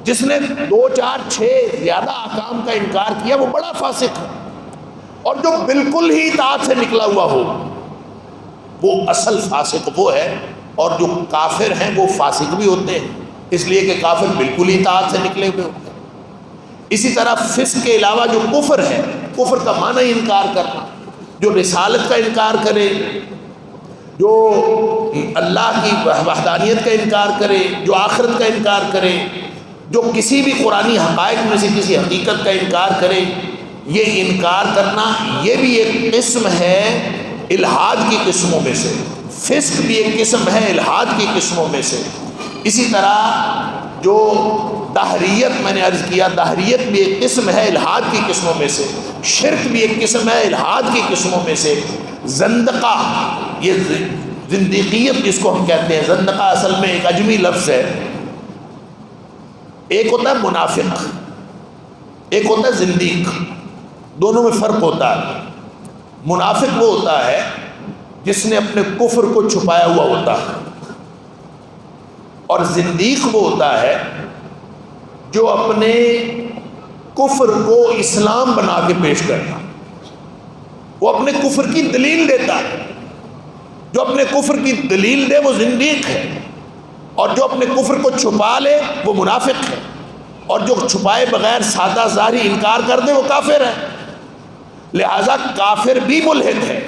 جس نے 2 4 6 زیادہ احکام کا انکار کیا وہ بڑا فاسق ہے، اور جو بالکل ہی اطاعت سے نکلا ہوا ہو وہ اصل فاسق وہ ہے۔ اور جو کافر ہیں وہ فاسق بھی ہوتے ہیں، اس لیے کہ کافر بالکل ہی اطاعت سے نکلے ہوئے ہوتے ہیں۔ اسی طرح فسق کے علاوہ جو کفر ہے، کفر کا معنی ہی انکار کرنا، جو رسالت کا انکار کرے، جو اللہ کی وحدانیت کا انکار کرے، جو آخرت کا انکار کرے، جو کسی بھی قرآنی حقائق میں سے کسی حقیقت کا انکار کرے، یہ انکار کرنا یہ بھی ایک قسم ہے الحاد کی قسموں میں سے۔ فسق بھی ایک قسم ہے الحاد کی قسموں میں سے۔ اسی طرح جو دہریت میں نے عرض کیا، دہریت بھی ایک قسم ہے الحاد کی قسموں میں سے۔ شرک بھی ایک قسم ہے الحاد کی قسموں میں سے۔ زندقہ، یہ زندیقیت جس کو ہم کہتے ہیں، زندقہ اصل میں ایک عجمی لفظ ہے۔ ایک ہوتا ہے منافق، ایک ہوتا ہے زندیق، دونوں میں فرق ہوتا ہے۔ منافق وہ ہوتا ہے جس نے اپنے کفر کو چھپایا ہوا ہوتا ہے، اور زندیق وہ ہوتا ہے جو اپنے کفر کو اسلام بنا کے پیش کرتا، وہ اپنے کفر کی دلیل دیتا ہے۔ جو اپنے کفر کی دلیل دے وہ زندیق ہے، اور جو اپنے کفر کو چھپا لے وہ منافق ہے، اور جو چھپائے بغیر سادہ ظاہری انکار کر دے وہ کافر ہے۔ لہذا کافر بھی ملحد ہے،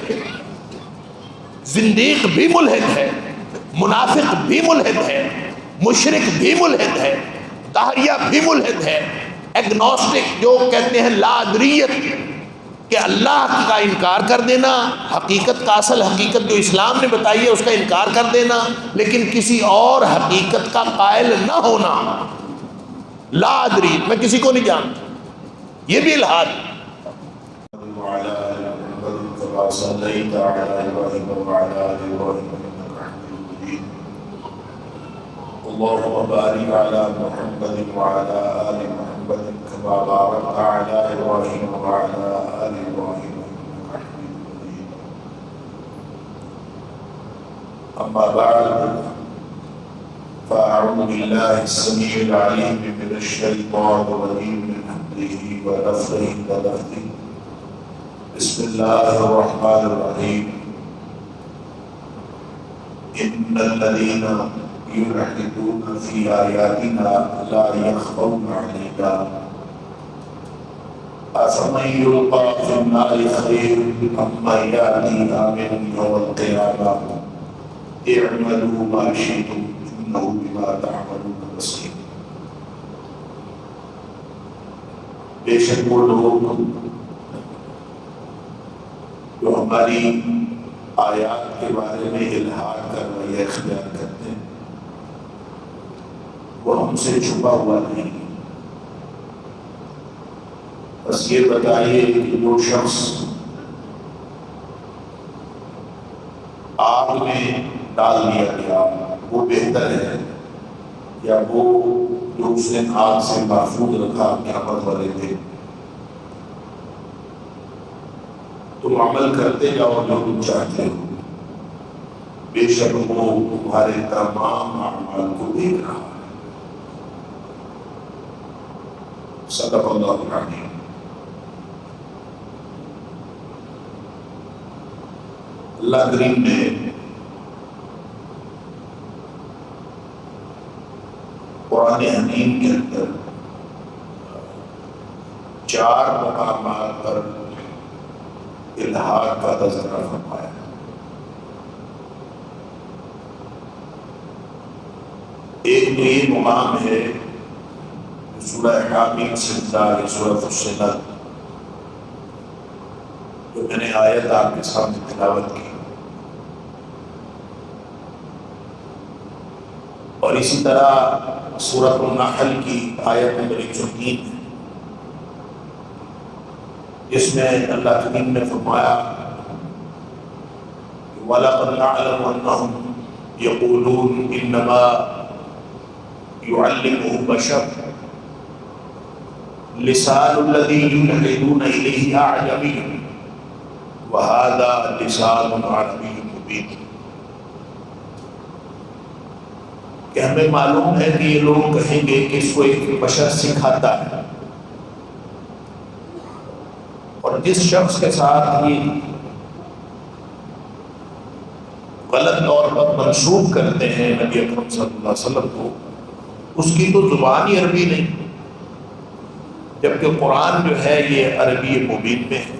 زندیق بھی ملحد ہے، منافق بھی ملحد ہے، مشرک بھی ملحد ہے، داہریہ بھی ملحد ہے، ایگنوسٹک جو کہتے ہیں لا ادریت کہ اللہ کا انکار کر دینا، حقیقت کا اصل حقیقت جو اسلام نے بتائی ہے اس کا انکار کر دینا، لیکن کسی اور حقیقت کا قائل نہ ہونا، لا ادری، میں کسی کو نہیں جانتا، یہ بھی الحاد۔ صليت على إبراهيم وعلى آل إبراهيم إنك حميد مجيد اللهم بارك على محمد وعلى آل محمد كما باركت على إبراهيم وعلى آل إبراهيم إنك حميد مجيد أما بعد فأعوذ بالله السميع العليم من الشيطان الرجيم من همزه ونفخه ونفثه بسم الله الرحمن الرحيم إن الذين يلحدون في آياتنا لا يخفون علينا أفمن يلقى في النار خير أم من يأتي آمنا يوم القيامة اعملوا ما شئتم إنه بما تعملون بصير۔ بے شک وہ لوگ جو ہماری آیات کے بارے میں الحاد کا رویہ اختیار کرتے ہیں وہ ہم سے چھپا ہوا نہیں۔ بس یہ بتائیے کہ جو شخص آگ میں ڈال دیا گیا وہ بہتر ہے یا وہ جو اس نے آگ سے محفوظ رکھا قیامت والے تھے؟ تم عمل کرتے جاؤ جو تم چاہتے ہو، بے شک وہ تمہارے تمام اعمال کو دیکھ رہا ہے۔ صدق اللہ العظیم۔ اللہ کریم نے قرآن حکیم کے اندر 4 مقامات پر الحاد کا تذکرہ فرمایا۔ ایک تو یہ مقام ہے سورہ حامیم سے یا سورہ فصلت، جو میں نے آیت آپ کے سامنے تلاوت کی، اور اسی طرح سورۃ النحل کی آیت نمبر 103 ہے، جس میں اللہ کریم نے فرمایا وَلَقَدْ نَعْلَمُ أَنَّهُمْ يَقُولُونَ إِنَّمَا يُعَلِّمُهُ بَشَرٌ لِسَانُ الَّذِي يُلْحِدُونَ إِلَيْهِ أَعْجَمِيٌّ وَهَذَا لِسَانٌ عَرَبِيٌّ مُبِينٌ۔ کہ ہمیں معلوم ہے کہ یہ لوگ کہیں گے کہ اس کو ایک بشر سکھاتا ہے، اور جس شخص کے ساتھ یہ غلط طور پر منسوب کرتے ہیں نبی اکرم صلی اللہ علیہ وسلم کو، اس کی تو زبان ہی عربی نہیں، جبکہ قرآن جو ہے یہ عربی مبین میں ہے۔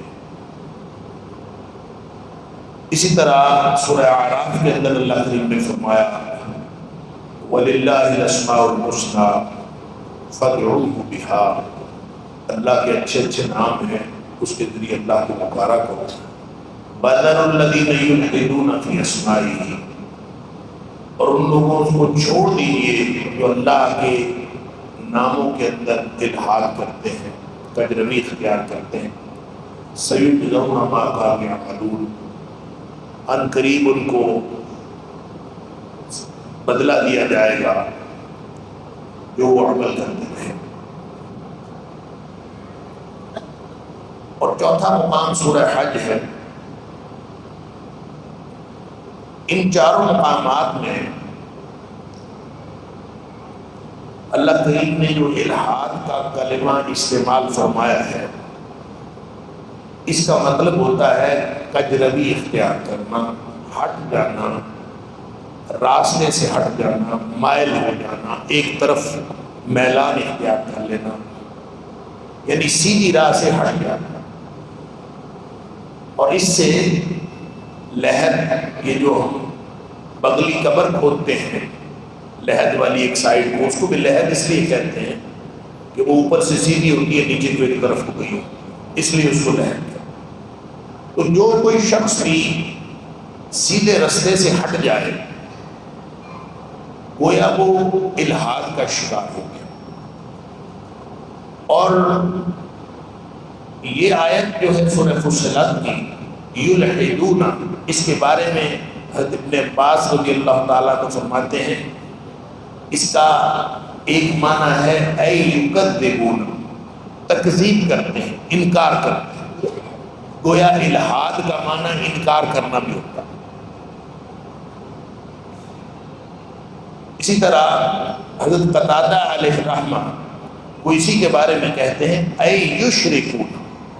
اسی طرح سورہ اعراف کے اندر اللہ کریم نے فرمایا وَلِلَّهِ الْأَسْمَاءُ الْحُسْنَى فَادْعُوهُ بِهَا، اللہ کے اچھے اچھے نام ہیں، اس کے ذریعے اللہ کو پکارا کرو۔ بَذَرُوا الَّذِينَ يُلْحِدُونَ فِي أَسْمَائِهِ، اور ان لوگوں کو چھوڑ دیجیے جو اللہ کے ناموں کے اندر الحاد کرتے ہیں، کجروی اختیار کرتے ہیں۔ سَيُجْزَوْنَ مَا كَانُوا يَعْمَلُونَ، ان قریب ان کو بدلہ دیا جائے گا جو وہ عمل کرتے رہے۔ اور چوتھا مقام سورہ حج ہے۔ ان چاروں مقامات میں اللہ کریم نے جو الحاد کا کلمہ استعمال فرمایا ہے، اس کا مطلب ہوتا ہے کجروی اختیار کرنا، ہٹ جانا، راستے سے ہٹ جانا، مائل ہو جانا، ایک طرف میلان اختیار کر لینا، یعنی سیدھی راہ سے ہٹ جانا۔ اور اس سے لحد، یہ جو ہم بغلی قبر کھودتے ہیں، لحد والی ایک سائڈ کو، اس کو بھی لحد اس لیے کہتے ہیں کہ وہ اوپر سے سیدھی ہوتی ہے، نیچے کو ایک طرف ہو گئی ہو، اس لیے اس کو لحد کہتے ہیں۔ تو جو کوئی شخص بھی سیدھے رستے سے ہٹ جائے گویا وہ الحاد کا شکار ہو گیا۔ اور یہ آیت جو ہے سورہ فصلت کی یلحدون، اس کے بارے میں حضرت ابن عباس رضی اللہ تعالیٰ کو فرماتے ہیں اس کا ایک معنی ہے اے یکذبون، تکذیب کرتے ہیں، انکار کرتے ہیں۔ گویا الحاد کا معنی انکار کرنا بھی ہوتا ہے۔ اسی طرح حضرت قتادہ علیہ الرحمہ وہ اسی کے بارے میں کہتے ہیں اے یشرکون،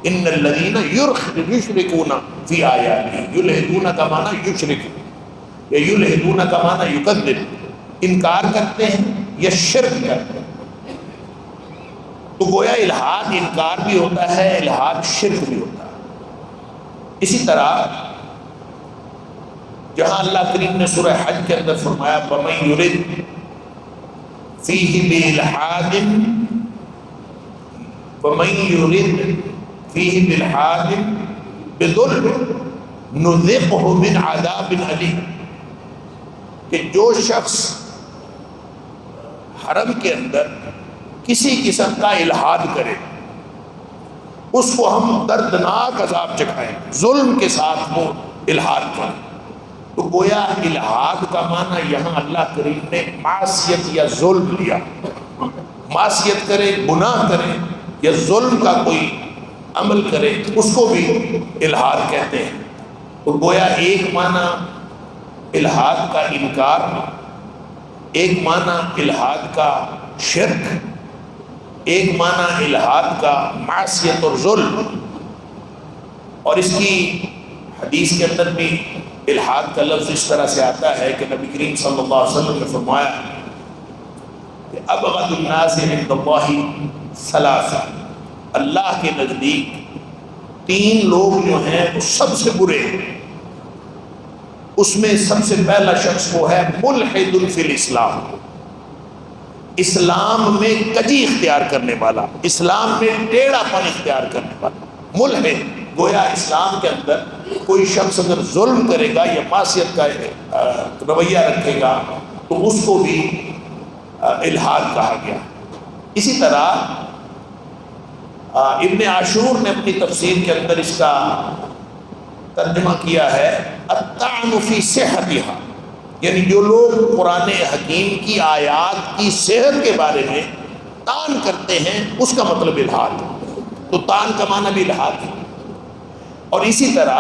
ان الذین یشرکون فی آیاتہ، یلحدون کا معنی یشرکون، یا یلحدون کا معنی یکذب، انکار کرتے ہیں یا شرک کرتے ہیں۔ تو گویا الحاد انکار بھی ہوتا ہے، الحاد شرک بھی ہوتا ہے۔ اسی طرح جہاں اللہ کریم نے سورہ حج کے اندر فرمایا وَمَن يُرِدْ فِيهِ بِإِلْحَادٍ بِظُلْمٍ نُذِقْهُ مِنْ عَذَابٍ أَلِيمٍ، کہ جو شخص حرم کے اندر کسی قسم کا الحاد کرے اس کو ہم دردناک عذاب چکھائیں، ظلم کے ساتھ وہ الحاد کریں۔ تو گویا الحاد کا معنی یہاں اللہ کریم نے معصیت یا ظلم لیا، معصیت کرے، گناہ کرے یا ظلم کا کوئی عمل کرے اس کو بھی الحاد کہتے ہیں۔ تو گویا ایک معنی الحاد کا انکار، ایک معنی الحاد کا شرک، ایک معنی الحاد کا معصیت اور ظلم۔ اور اس کی حدیث کے اندر بھی الحاد کا لفظ اس طرح سے آتا ہے کہ نبی کریم صلی اللہ علیہ وسلم نے فرمایا کہ ابغض الناس عند اللہ ثلاثہ، اللہ کے نزدیک تین لوگ جو ہیں وہ سب سے برے ہیں۔ اس میں سب سے پہلا شخص وہ ہے ملحد فی الاسلام، اسلام میں کجی اختیار کرنے والا، اسلام میں ٹیڑھا پن اختیار کرنے والا ملحد۔ گویا اسلام کے اندر کوئی شخص اگر ظلم کرے گا یا معصیت کا رویہ رکھے گا تو اس کو بھی الحاد کہا گیا۔ اسی طرح ابن عاشور نے اپنی تفسیر کے اندر اس کا ترجمہ کیا ہے الطعن فی صحتها، یعنی جو لوگ قرآن حکیم کی آیات کی صحت کے بارے میں طعن کرتے ہیں اس کا مطلب الحاد، تو طعن کا معنی بھی الحاد ہے۔ اور اسی طرح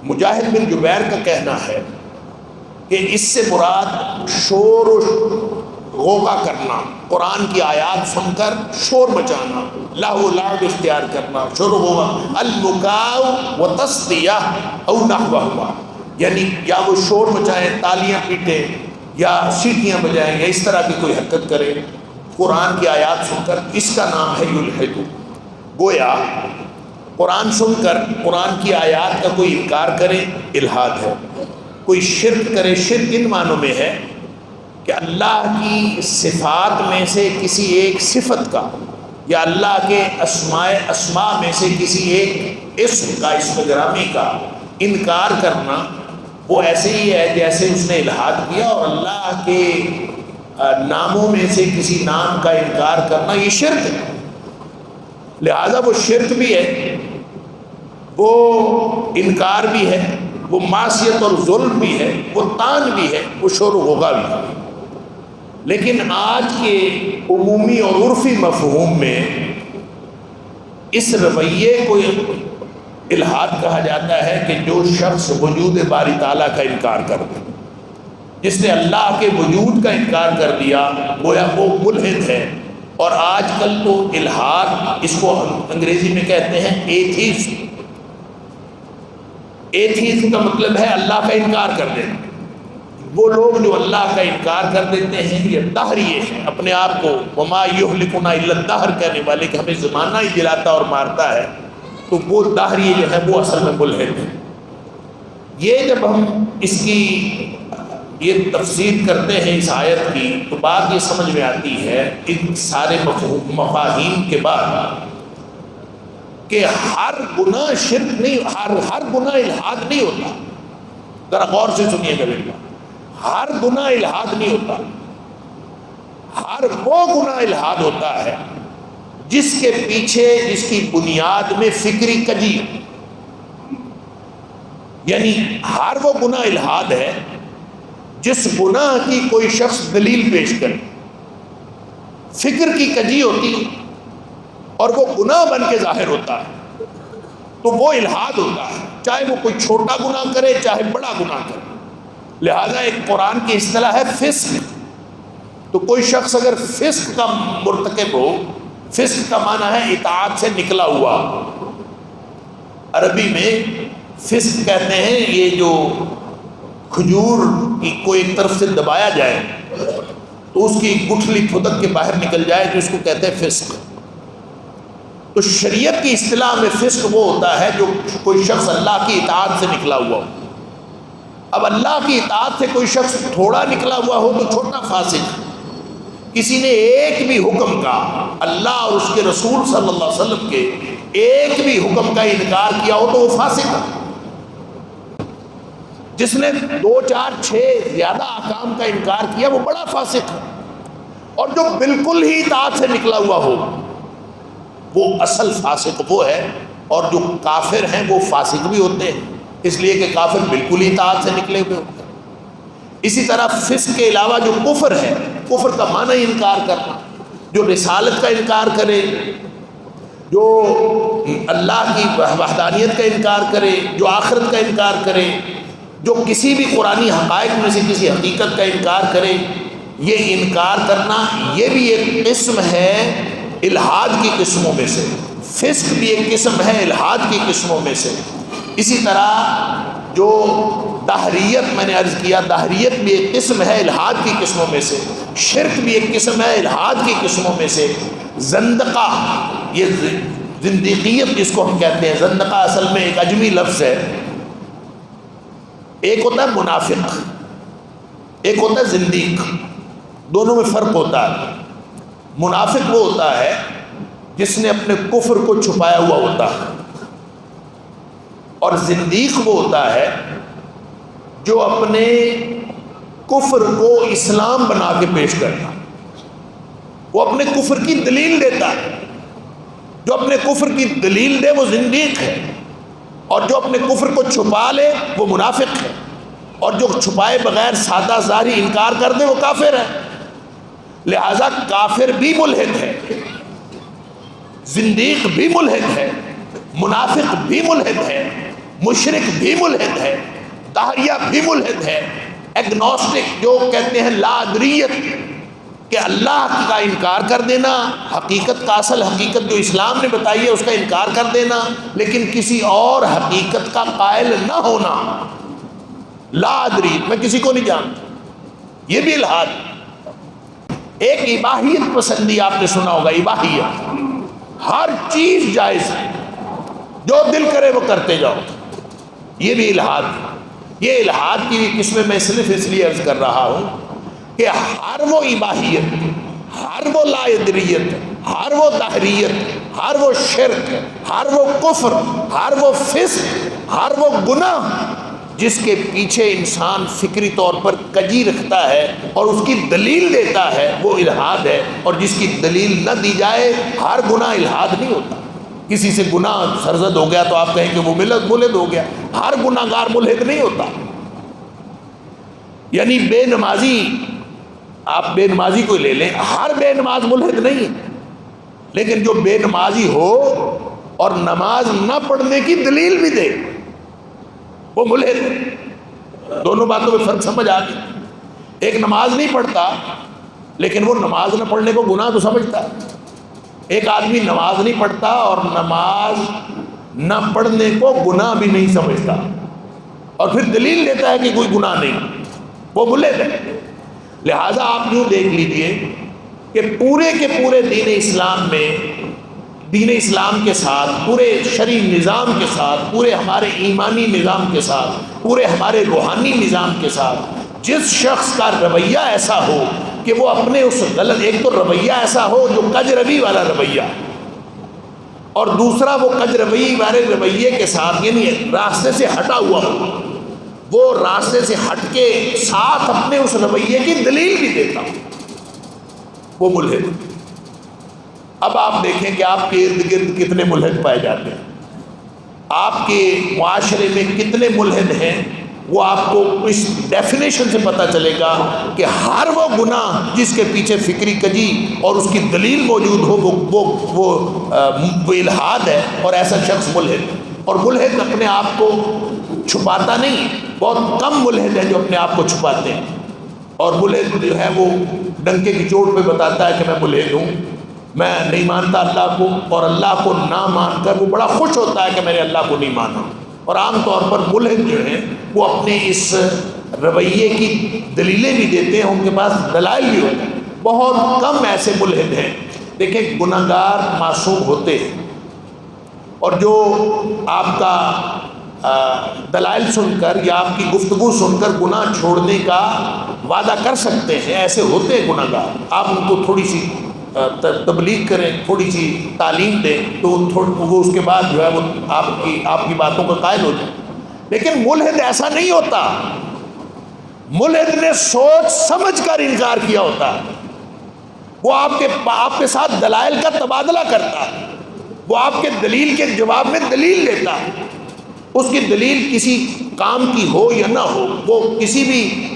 مجاہد بن جبیر کا کہنا ہے کہ اس سے مراد شور و غوغا کرنا، قرآن کی آیات سن کر شور مچانا، لہو لعب اختیار کرنا، شور و غوغا، البکاء و تصدیہ او نحوہما، یعنی یا وہ شور مچائیں، تالیاں پیٹیں یا سیٹیاں بجائیں یا اس طرح کی کوئی حرکت کرے قرآن کی آیات سن کر، اس کا نام ہے یلحد۔ گویا قرآن سن کر قرآن کی آیات کا کوئی انکار کرے الحاد ہے، کوئی شرک کرے، شرک ان معنوں میں ہے کہ اللہ کی صفات میں سے کسی ایک صفت کا یا اللہ کے اسماء میں سے کسی ایک اسم کا، اسم گرامی کا انکار کرنا، وہ ایسے ہی ہے جیسے اس نے الحاد کیا، اور اللہ کے ناموں میں سے کسی نام کا انکار کرنا یہ شرک ہے۔ لہذا وہ شرک بھی ہے، وہ انکار بھی ہے، وہ معصیت اور ظلم بھی ہے، وہ طعن بھی ہے، وہ شور و غوغا بھی ہے۔ لیکن آج کے عمومی اور عرفی مفہوم میں اس رویے کو الحاد کہا جاتا ہے کہ جو شخص وجود باری تعالیٰ کا انکار کر دے، جس نے اللہ کے وجود کا انکار کر دیا گویا وہ ملحد ہے۔ اور آج کل تو الحاد اس کو انگریزی میں کہتے ہیں ایتھیزم۔ ایتھیزم کا مطلب ہے اللہ کا انکار کر دینا۔ وہ لوگ جو اللہ کا انکار کر دیتے ہیں یہ دہریے ہیں، اپنے آپ کو وما یہلکنا الا الدہر کہنے والے کہ ہمیں زمانہ ہی جلاتا اور مارتا ہے، تو وہ دہریے جو ہے وہ اصل میں ملحد ہیں۔ یہ جب ہم اس کی یہ تفسیر کرتے ہیں اس آیت کی تو بات یہ سمجھ میں آتی ہے ان سارے مفاہیم کے بعد کہ ہر گناہ شرک نہیں، ہر گناہ الحاد نہیں ہوتا۔ ذرا غور سے سنیے گا میری بات، ہر گناہ الحاد نہیں ہوتا، ہر وہ گناہ الحاد ہوتا ہے جس کے پیچھے، جس کی بنیاد میں فکری کجی، یعنی ہر وہ گناہ الحاد ہے جس گناہ کی کوئی شخص دلیل پیش کرے، فکر کی کجی ہوتی اور وہ گناہ بن کے ظاہر ہوتا ہے تو وہ الحاد ہوتا ہے، چاہے وہ کوئی چھوٹا گناہ کرے چاہے بڑا گناہ کرے۔ لہذا ایک قرآن کی اصطلاح ہے فسق۔ تو کوئی شخص اگر فسق کا مرتکب ہو، فسق کا معنی ہے اطاعت سے نکلا ہوا، عربی میں فسق کہتے ہیں یہ جو کھجور کو ایک طرف سے دبایا جائے تو اس کی گٹھلی پھدک کے باہر نکل جائے تو اس کو کہتے ہیں فسق۔ تو شریعت کی اصطلاح میں فسق وہ ہوتا ہے جو کوئی شخص اللہ کی اطاعت سے نکلا ہوا ہو۔ اب اللہ کی اطاعت سے کوئی شخص تھوڑا نکلا ہوا ہو تو چھوٹا فاسق، کسی نے ایک بھی حکم کا، اللہ اور اس کے رسول صلی اللہ علیہ وسلم کے ایک بھی حکم کا انکار کیا ہو تو وہ فاسق ہے۔ جس نے 2 4 6 زیادہ احکام کا انکار کیا وہ بڑا فاسق ہے، اور جو بالکل ہی اطاعت سے نکلا ہوا ہو وہ اصل فاسق وہ ہے۔ اور جو کافر ہیں وہ فاسق بھی ہوتے ہیں، اس لیے کہ کافر بالکل ہی اطاعت سے نکلے ہوئے ہوتے ہیں۔ اسی طرح فسق کے علاوہ جو کفر ہے، کفر کا معنی ہی انکار کرنا، جو رسالت کا انکار کرے، جو اللہ کی وحدانیت کا انکار کرے، جو آخرت کا انکار کرے، جو کسی بھی قرآنی حقائق میں سے کسی حقیقت کا انکار کرے، یہ انکار کرنا یہ بھی ایک قسم ہے الحاد کی قسموں میں سے۔ فسق بھی ایک قسم ہے الحاد کی قسموں میں سے۔ اسی طرح جو دہریت میں نے عرض کیا، دہریت بھی ایک قسم ہے الحاد کی قسموں میں سے۔ شرک بھی ایک قسم ہے الحاد کی قسموں میں سے۔ زندقہ، یہ زندیقیت جس کو ہم کہتے ہیں، زندقہ اصل میں ایک عجمی لفظ ہے۔ ایک ہوتا ہے منافق، ایک ہوتا ہے زندیق، دونوں میں فرق ہوتا ہے۔ منافق وہ ہوتا ہے جس نے اپنے کفر کو چھپایا ہوا ہوتا ہے، اور زندیق وہ ہوتا ہے جو اپنے کفر کو اسلام بنا کے پیش کرتا، وہ اپنے کفر کی دلیل دیتا ہے۔ جو اپنے کفر کی دلیل دے وہ زندیق ہے، اور جو اپنے کفر کو چھپا لے وہ منافق ہے، اور جو چھپائے بغیر سادہ ظاہری انکار کر دے وہ کافر ہے۔ لہذا کافر بھی ملحد ہے، زندیق بھی ملحد ہے، منافق بھی ملحد ہے، مشرک بھی ملحد ہے، داہریہ بھی ملحد ہے، ایگنوسٹک جو کہتے ہیں لا ادریت، کہ اللہ کا انکار کر دینا، حقیقت کا اصل حقیقت جو اسلام نے بتائی ہے اس کا انکار کر دینا، لیکن کسی اور حقیقت کا قائل نہ ہونا، لا ادری، میں کسی کو نہیں جانتا، یہ بھی الحاد۔ ایک اباحیت پسندی آپ نے سنا ہوگا، اباحیت، ہر چیز جائز ہے، جو دل کرے وہ کرتے جاؤ، یہ بھی الحاد۔ یہ الحاد کی بھی قسمیں میں صرف اس لیے عرض کر رہا ہوں کہ ہر وہ اباحیت، ہر وہ لا ادریت، ہر وہ دہریت، ہر وہ شرک، ہر وہ کفر، ہر وہ فسق، ہر وہ گناہ جس کے پیچھے انسان فکری طور پر کجی رکھتا ہے اور اس کی دلیل دیتا ہے، وہ الحاد ہے۔ اور جس کی دلیل نہ دی جائے، ہر گناہ الحاد نہیں ہوتا۔ کسی سے گناہ سرزد ہو گیا تو آپ کہیں کہ وہ ملحد ہو گیا، ہر گناہ گار ملحد نہیں ہوتا۔ یعنی بے نمازی، آپ بے نمازی کو لے لیں، ہر بے نماز ملحد نہیں، لیکن جو بے نمازی ہو اور نماز نہ پڑھنے کی دلیل بھی دے وہ ملحد ہے۔ دونوں باتوں میں فرق سمجھ آ گئی۔ ایک نماز نہیں پڑھتا لیکن وہ نماز نہ پڑھنے کو گناہ تو سمجھتا ہے۔ ایک آدمی نماز نہیں پڑھتا اور نماز نہ پڑھنے کو گناہ بھی نہیں سمجھتا اور پھر دلیل دیتا ہے کہ کوئی گناہ نہیں، وہ ملحد ہے۔ لہٰذا آپ یوں دیکھ لیجئے کہ پورے کے پورے دین اسلام میں، دین اسلام کے ساتھ، پورے شرعی نظام کے ساتھ، پورے ہمارے ایمانی نظام کے ساتھ، پورے ہمارے روحانی نظام کے ساتھ جس شخص کا رویہ ایسا ہو کہ وہ اپنے اس غلط، ایک تو رویہ ایسا ہو جو کج روی والا رویہ، اور دوسرا وہ کج روی والے رویے کے ساتھ یعنی راستے سے ہٹا ہوا ہو، وہ راستے سے ہٹ کے ساتھ اپنے اس رویے کی دلیل بھی دیتا، وہ ملحد۔ اب آپ دیکھیں کہ آپ کے ارد گرد کتنے ملحد پائے جاتے ہیں، آپ کے معاشرے میں کتنے ملحد ہیں، وہ آپ کو اس ڈیفینیشن سے پتہ چلے گا کہ ہر وہ گناہ جس کے پیچھے فکری کجی اور اس کی دلیل موجود ہو وہ الحاد ہے، اور ایسا شخص ملحد۔ اور ملحد اپنے آپ کو چھپاتا نہیں، بہت کم ملحد ہیں جو اپنے آپ کو چھپاتے ہیں، اور ملحد جو ہے وہ ڈنکے کی چوٹ پہ بتاتا ہے کہ میں ملحد ہوں، میں نہیں مانتا اللہ کو، اور اللہ کو نہ مان کر وہ بڑا خوش ہوتا ہے کہ میں نے اللہ کو نہیں مانا۔ اور عام طور پر ملحد جو ہیں وہ اپنے اس رویے کی دلیلیں بھی دیتے ہیں، ان کے پاس دلائل بھی ہوتے ہیں۔ بہت کم ایسے ملحد ہیں، دیکھیں گناہ گار معصوم ہوتے ہیں، اور جو آپ کا دلائل سن کر یا آپ کی گفتگو سن کر گناہ چھوڑنے کا وعدہ کر سکتے ہیں، ایسے ہوتے ہیں گناہ گار۔ آپ ان کو تھوڑی سی تبلیغ کریں، تھوڑی سی تعلیم دیں تو وہ اس کے بعد جو ہے وہ آپ کی باتوں کا قائل ہو جائے۔ لیکن ملحد ایسا نہیں ہوتا، ملحد نے سوچ سمجھ کر انکار کیا ہوتا ہے، وہ آپ کے ساتھ دلائل کا تبادلہ کرتا ہے، وہ آپ کے دلیل کے جواب میں دلیل لیتا ہے، اس کی دلیل کسی کام کی ہو یا نہ ہو، وہ کسی بھی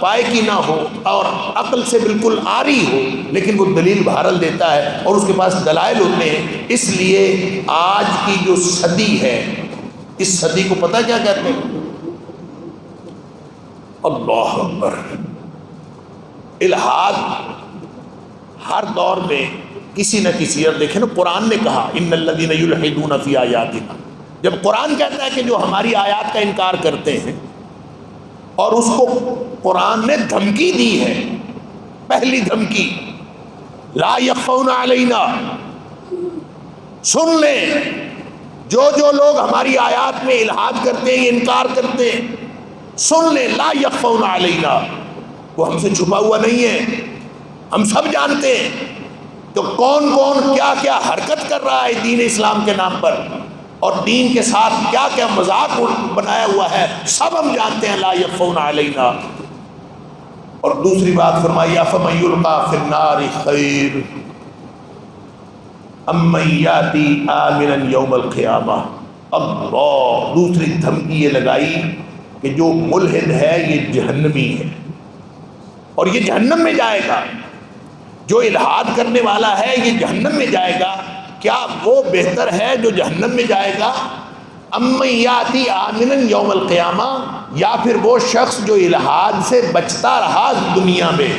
پائے کی نہ ہو اور عقل سے بالکل عاری ہو، لیکن وہ دلیل بہرحال دیتا ہے اور اس کے پاس دلائل ہوتے ہیں۔ اس لیے آج کی جو صدی ہے، اس صدی کو پتہ کیا کہتے ہیں؟ اللہ اکبر! الحاد ہر دور میں کسی نہ کسی، اور دیکھیں نا قرآن نے کہا ان الذین یلحدون فی آیاتنا، جب قرآن کہتا ہے کہ جو ہماری آیات کا انکار کرتے ہیں، اور اس کو قرآن نے دھمکی دی ہے، پہلی دھمکی لا یخفون علینا، سن لیں جو لوگ ہماری آیات میں الحاد کرتے ہیں، انکار کرتے ہیں، سن لیں لا یخفون علینا، وہ ہم سے چھپا ہوا نہیں ہے، ہم سب جانتے ہیں تو کون کیا کیا حرکت کر رہا ہے دین اسلام کے نام پر، اور دین کے ساتھ کیا کیا مذاق بنایا ہوا ہے، سب ہم جانتے ہیں، لا یخفون علینا۔ اور دوسری بات فرمائی افمن یلقی فی النار خیر ام من یاتی آمنا یوم القیامہ۔ اللہ، دوسری دھمکی یہ لگائی کہ جو ملحد ہے یہ جہنمی ہے اور یہ جہنم میں جائے گا، جو الحاد کرنے والا ہے یہ جہنم میں جائے گا۔ کیا وہ بہتر ہے جو جہنم میں جائے گا امن یاتی آمنا یوم القیامہ، یا پھر وہ شخص جو الحاد سے بچتا رہا دنیا میں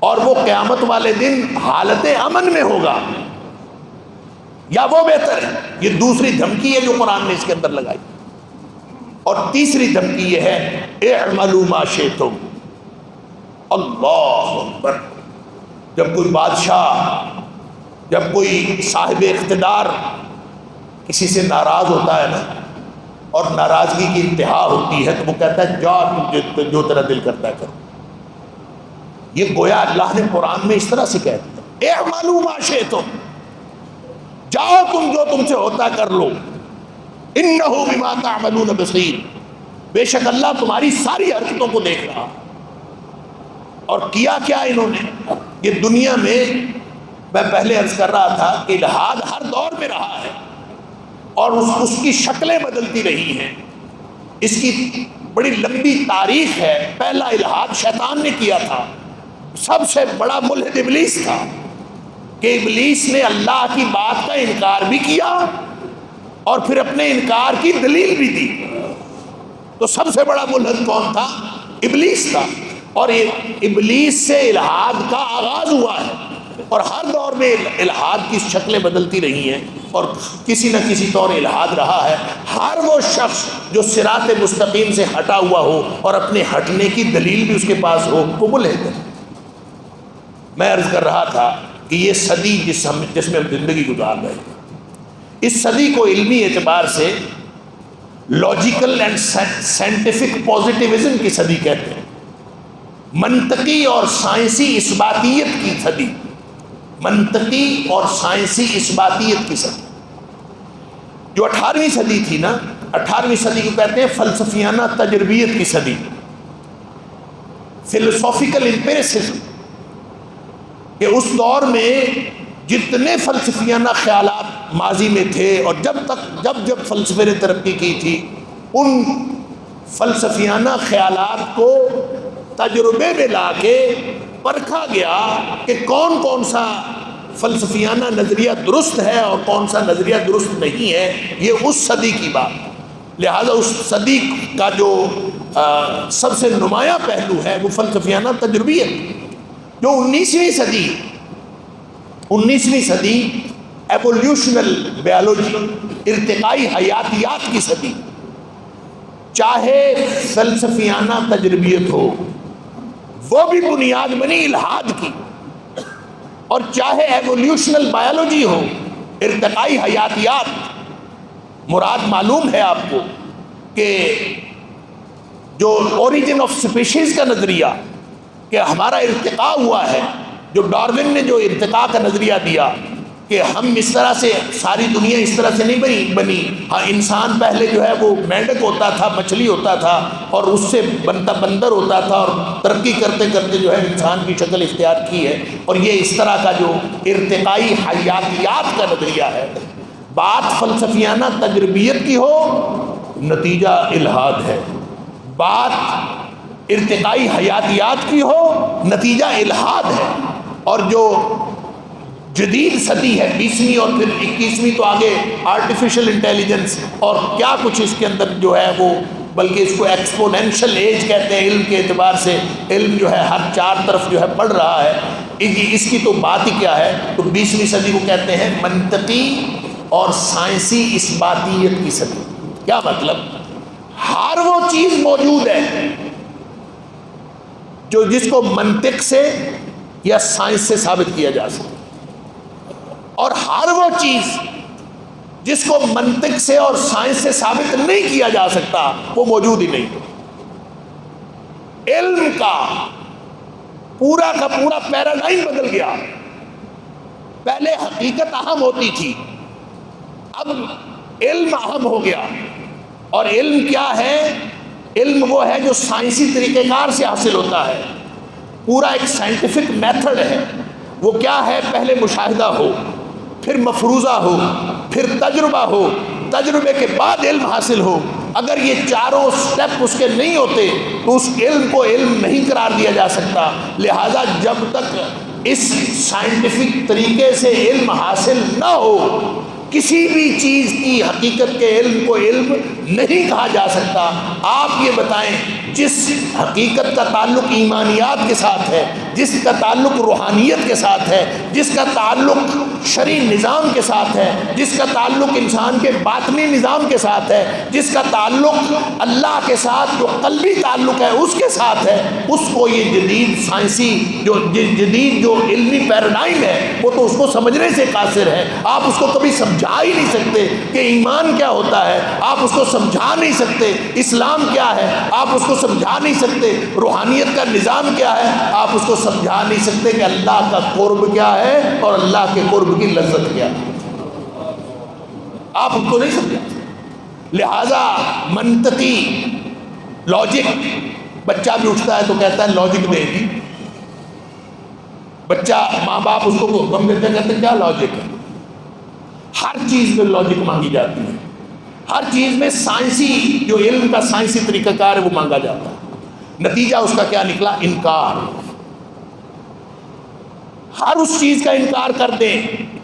اور وہ قیامت والے دن حالت امن میں ہوگا، یا وہ بہتر ہے۔ یہ دوسری دھمکی ہے جو قرآن نے اس کے اندر لگائی۔ اور تیسری دھمکی یہ ہے اعملوا ما شئتم۔ اللہ اکبر! جب کوئی بادشاہ، جب کوئی صاحب اقتدار کسی سے ناراض ہوتا ہے نا، اور ناراضگی کی انتہا ہوتی ہے، تو وہ کہتا ہے جا تم جو تیرا دل کرتا ہے کرو۔ یہ گویا اللہ نے قرآن میں اس طرح سے کہہ دیا، اعملوا ما شئتم، جاؤ تم جو تم سے ہوتا کر لو، انہ بما تعملون بصیر، بے شک اللہ تمہاری ساری حرکتوں کو دیکھ رہا۔ اور کیا کیا انہوں نے؟ یہ دنیا میں میں پہلے عرض کر رہا تھا کہ الحاد ہر دور میں رہا ہے، اور اس کی شکلیں بدلتی رہی ہیں، اس کی بڑی لمبی تاریخ ہے۔ پہلا الحاد شیطان نے کیا تھا، سب سے بڑا ملحد ابلیس تھا، کہ ابلیس نے اللہ کی بات کا انکار بھی کیا اور پھر اپنے انکار کی دلیل بھی دی۔ تو سب سے بڑا ملحد کون تھا؟ ابلیس تھا۔ اور ابلیس سے الحاد کا آغاز ہوا ہے، اور ہر دور میں الحاد کی شکلیں بدلتی رہی ہیں، اور کسی نہ کسی طور الحاد رہا ہے۔ ہر وہ شخص جو صراط مستقیم سے ہٹا ہوا ہو اور اپنے ہٹنے کی دلیل بھی اس کے پاس ہو، وہ ملحد ہے۔ میں عرض کر رہا تھا کہ یہ صدی جس میں ہم زندگی گزار رہے ہیں، اس صدی کو علمی اعتبار سے لاجیکل اینڈ سائنٹیفک پازیٹیوزم کی صدی کہتے ہیں، منطقی اور سائنسی اثباتیت کی صدی، منطقی اور سائنسی اثباتیت کی صدی۔ جو 18ویں صدی تھی نا، 18ویں صدی کو کہتے ہیں فلسفیانہ تجربیت کی صدی، فلسافیکل امپیریسزم، کہ اس دور میں جتنے فلسفیانہ خیالات ماضی میں تھے، اور جب فلسفے نے ترقی کی تھی، ان فلسفیانہ خیالات کو تجربے میں لا کے پرکھا گیا کہ کون کون سا فلسفیانہ نظریہ درست ہے اور کون سا نظریہ درست نہیں ہے۔ یہ اس صدی کی بات، لہذا اس صدی کا جو سب سے نمایاں پہلو ہے وہ فلسفیانہ تجربیت۔ جو 19ویں صدی ایولیوشنل بیالوجی، ارتقائی حیاتیات کی صدی، چاہے فلسفیانہ تجربیت ہو وہ بھی بنیاد بنی الحاد کی، اور چاہے ایولیوشنل بایولوجی ہو، ارتقائی حیاتیات، مراد معلوم ہے آپ کو کہ جو اوریجن آف سپیشیز کا نظریہ، کہ ہمارا ارتقاء ہوا ہے، جو ڈارون نے جو ارتقاء کا نظریہ دیا کہ ہم اس طرح سے، ساری دنیا اس طرح سے نہیں بنی، ہاں انسان پہلے جو ہے وہ مینڈک ہوتا تھا، مچھلی ہوتا تھا، اور اس سے بنتا بندر ہوتا تھا، اور ترقی کرتے کرتے جو ہے انسان کی شکل اختیار کی ہے، اور یہ اس طرح کا جو ارتقائی حیاتیات کا نظریہ ہے۔ بات فلسفیانہ تجربیت کی ہو، نتیجہ الحاد ہے، بات ارتقائی حیاتیات کی ہو، نتیجہ الحاد ہے۔ اور جو جدید صدی ہے 20ویں اور پھر 21ویں، تو آگے آرٹیفیشل انٹیلیجنس اور کیا کچھ اس کے اندر جو ہے وہ، بلکہ اس کو ایکسپونینشل ایج کہتے ہیں علم کے اعتبار سے، علم جو ہے ہر چار طرف جو ہے بڑھ رہا ہے۔ اس کی تو بات ہی کیا ہے، تو 20ویں صدی کو کہتے ہیں منطقی اور سائنسی اثباتیت کی صدی۔ کیا مطلب؟ ہر وہ چیز موجود ہے جو جس کو منطق سے یا سائنس سے ثابت کیا جا سکتا، اور ہر وہ چیز جس کو منطق سے اور سائنس سے ثابت نہیں کیا جا سکتا وہ موجود ہی نہیں۔ علم کا پورا پیراڈائم بدل گیا۔ پہلے حقیقت اہم ہوتی تھی، اب علم اہم ہو گیا۔ اور علم کیا ہے؟ علم وہ ہے جو سائنسی طریقہ کار سے حاصل ہوتا ہے، پورا ایک سائنٹیفک میتھڈ ہے۔ وہ کیا ہے؟ پہلے مشاہدہ ہو، پھر مفروضہ ہو، پھر تجربہ ہو، تجربے کے بعد علم حاصل ہو۔ اگر یہ چاروں سٹیپ اس کے نہیں ہوتے تو اس علم کو علم نہیں قرار دیا جا سکتا۔ لہذا جب تک اس سائنٹیفک طریقے سے علم حاصل نہ ہو کسی بھی چیز کی حقیقت کے علم کو علم نہیں کہا جا سکتا۔ آپ یہ بتائیں، جس حقیقت کا تعلق ایمانیات کے ساتھ ہے، جس کا تعلق روحانیت کے ساتھ ہے، جس کا تعلق شرعی نظام کے ساتھ ہے، جس کا تعلق انسان کے باطنی نظام کے ساتھ ہے، جس کا تعلق اللہ کے ساتھ جو قلبی تعلق ہے اس کے ساتھ ہے، اس کو یہ جدید سائنسی جدید جو علمی پیراڈائم ہے وہ تو اس کو سمجھنے سے قاصر ہے۔ آپ اس کو کبھی سمجھا ہی نہیں سکتے کہ ایمان کیا ہوتا ہے، آپ اس کو سمجھا نہیں سکتے اسلام کیا ہے، آپ اس کو سمجھا نہیں سکتے روحانیت کا نظام کیا ہے، آپ اس کو سمجھا نہیں سکتے کہ اللہ کا قرب کیا ہے اور اللہ کے قرب کی لذت کیا ہے، آپ اس کو نہیں سمجھا۔ لہذا منطقی لاجک، بچہ بھی اٹھتا ہے تو کہتا ہے لاجک دے دی، بچہ ماں باپ اس کو حکم دیتے ہیں، کہتے ہیں کیا لاجک ہے، ہر چیز میں لاجک مانگی جاتی ہے، ہر چیز میں سائنسی جو علم کا سائنسی طریقہ کار ہے وہ مانگا جاتا ہے۔ نتیجہ اس کا کیا نکلا؟ انکار۔ ہر اس چیز کا انکار کر دیں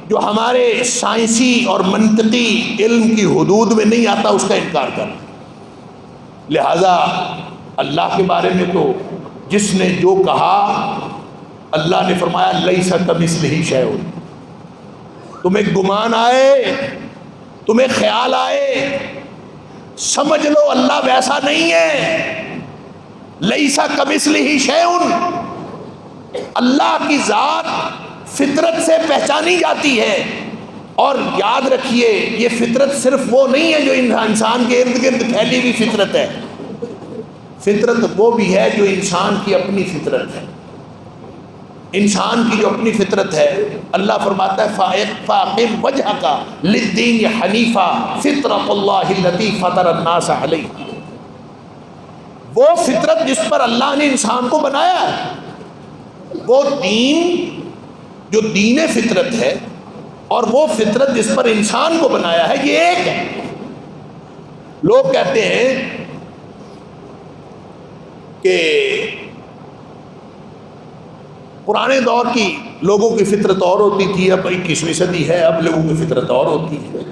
جو ہمارے سائنسی اور منطقی علم کی حدود میں نہیں آتا، اس کا انکار کر دیں۔ لہذا اللہ کے بارے میں تو جس نے جو کہا، اللہ نے فرمایا لیس کمثلہ شیء۔ تمہیں گمان آئے، تمہیں خیال آئے، سمجھ لو اللہ ویسا نہیں ہے۔ لیس کمثلہ شیء، اللہ کی ذات فطرت سے پہچانی جاتی ہے، اور یاد رکھیے یہ فطرت صرف وہ نہیں ہے جو انسان کے ارد گرد پھیلی ہوئی فطرت ہے، فطرت وہ بھی ہے جو انسان کی اپنی فطرت ہے، انسان کی جو اپنی فطرت ہے۔ اللہ فرماتا ہے فَأَقِمْ وَجْهَكَ لِلدِّينِ حَنِيفًا فِطْرَتَ اللَّهِ الَّتِي فَطَرَ النَّاسَ عَلَيْهَا، وہ فطرت جس پر اللہ نے انسان کو بنایا ہے، وہ دین جو دین فطرت ہے اور وہ فطرت جس پر انسان کو بنایا ہے یہ ایک ہے۔ لوگ کہتے ہیں کہ پرانے دور کی لوگوں کی فطرت اور ہوتی تھی، اب 21ویں صدی ہے، اب لوگوں کی فطرت اور ہوتی ہے۔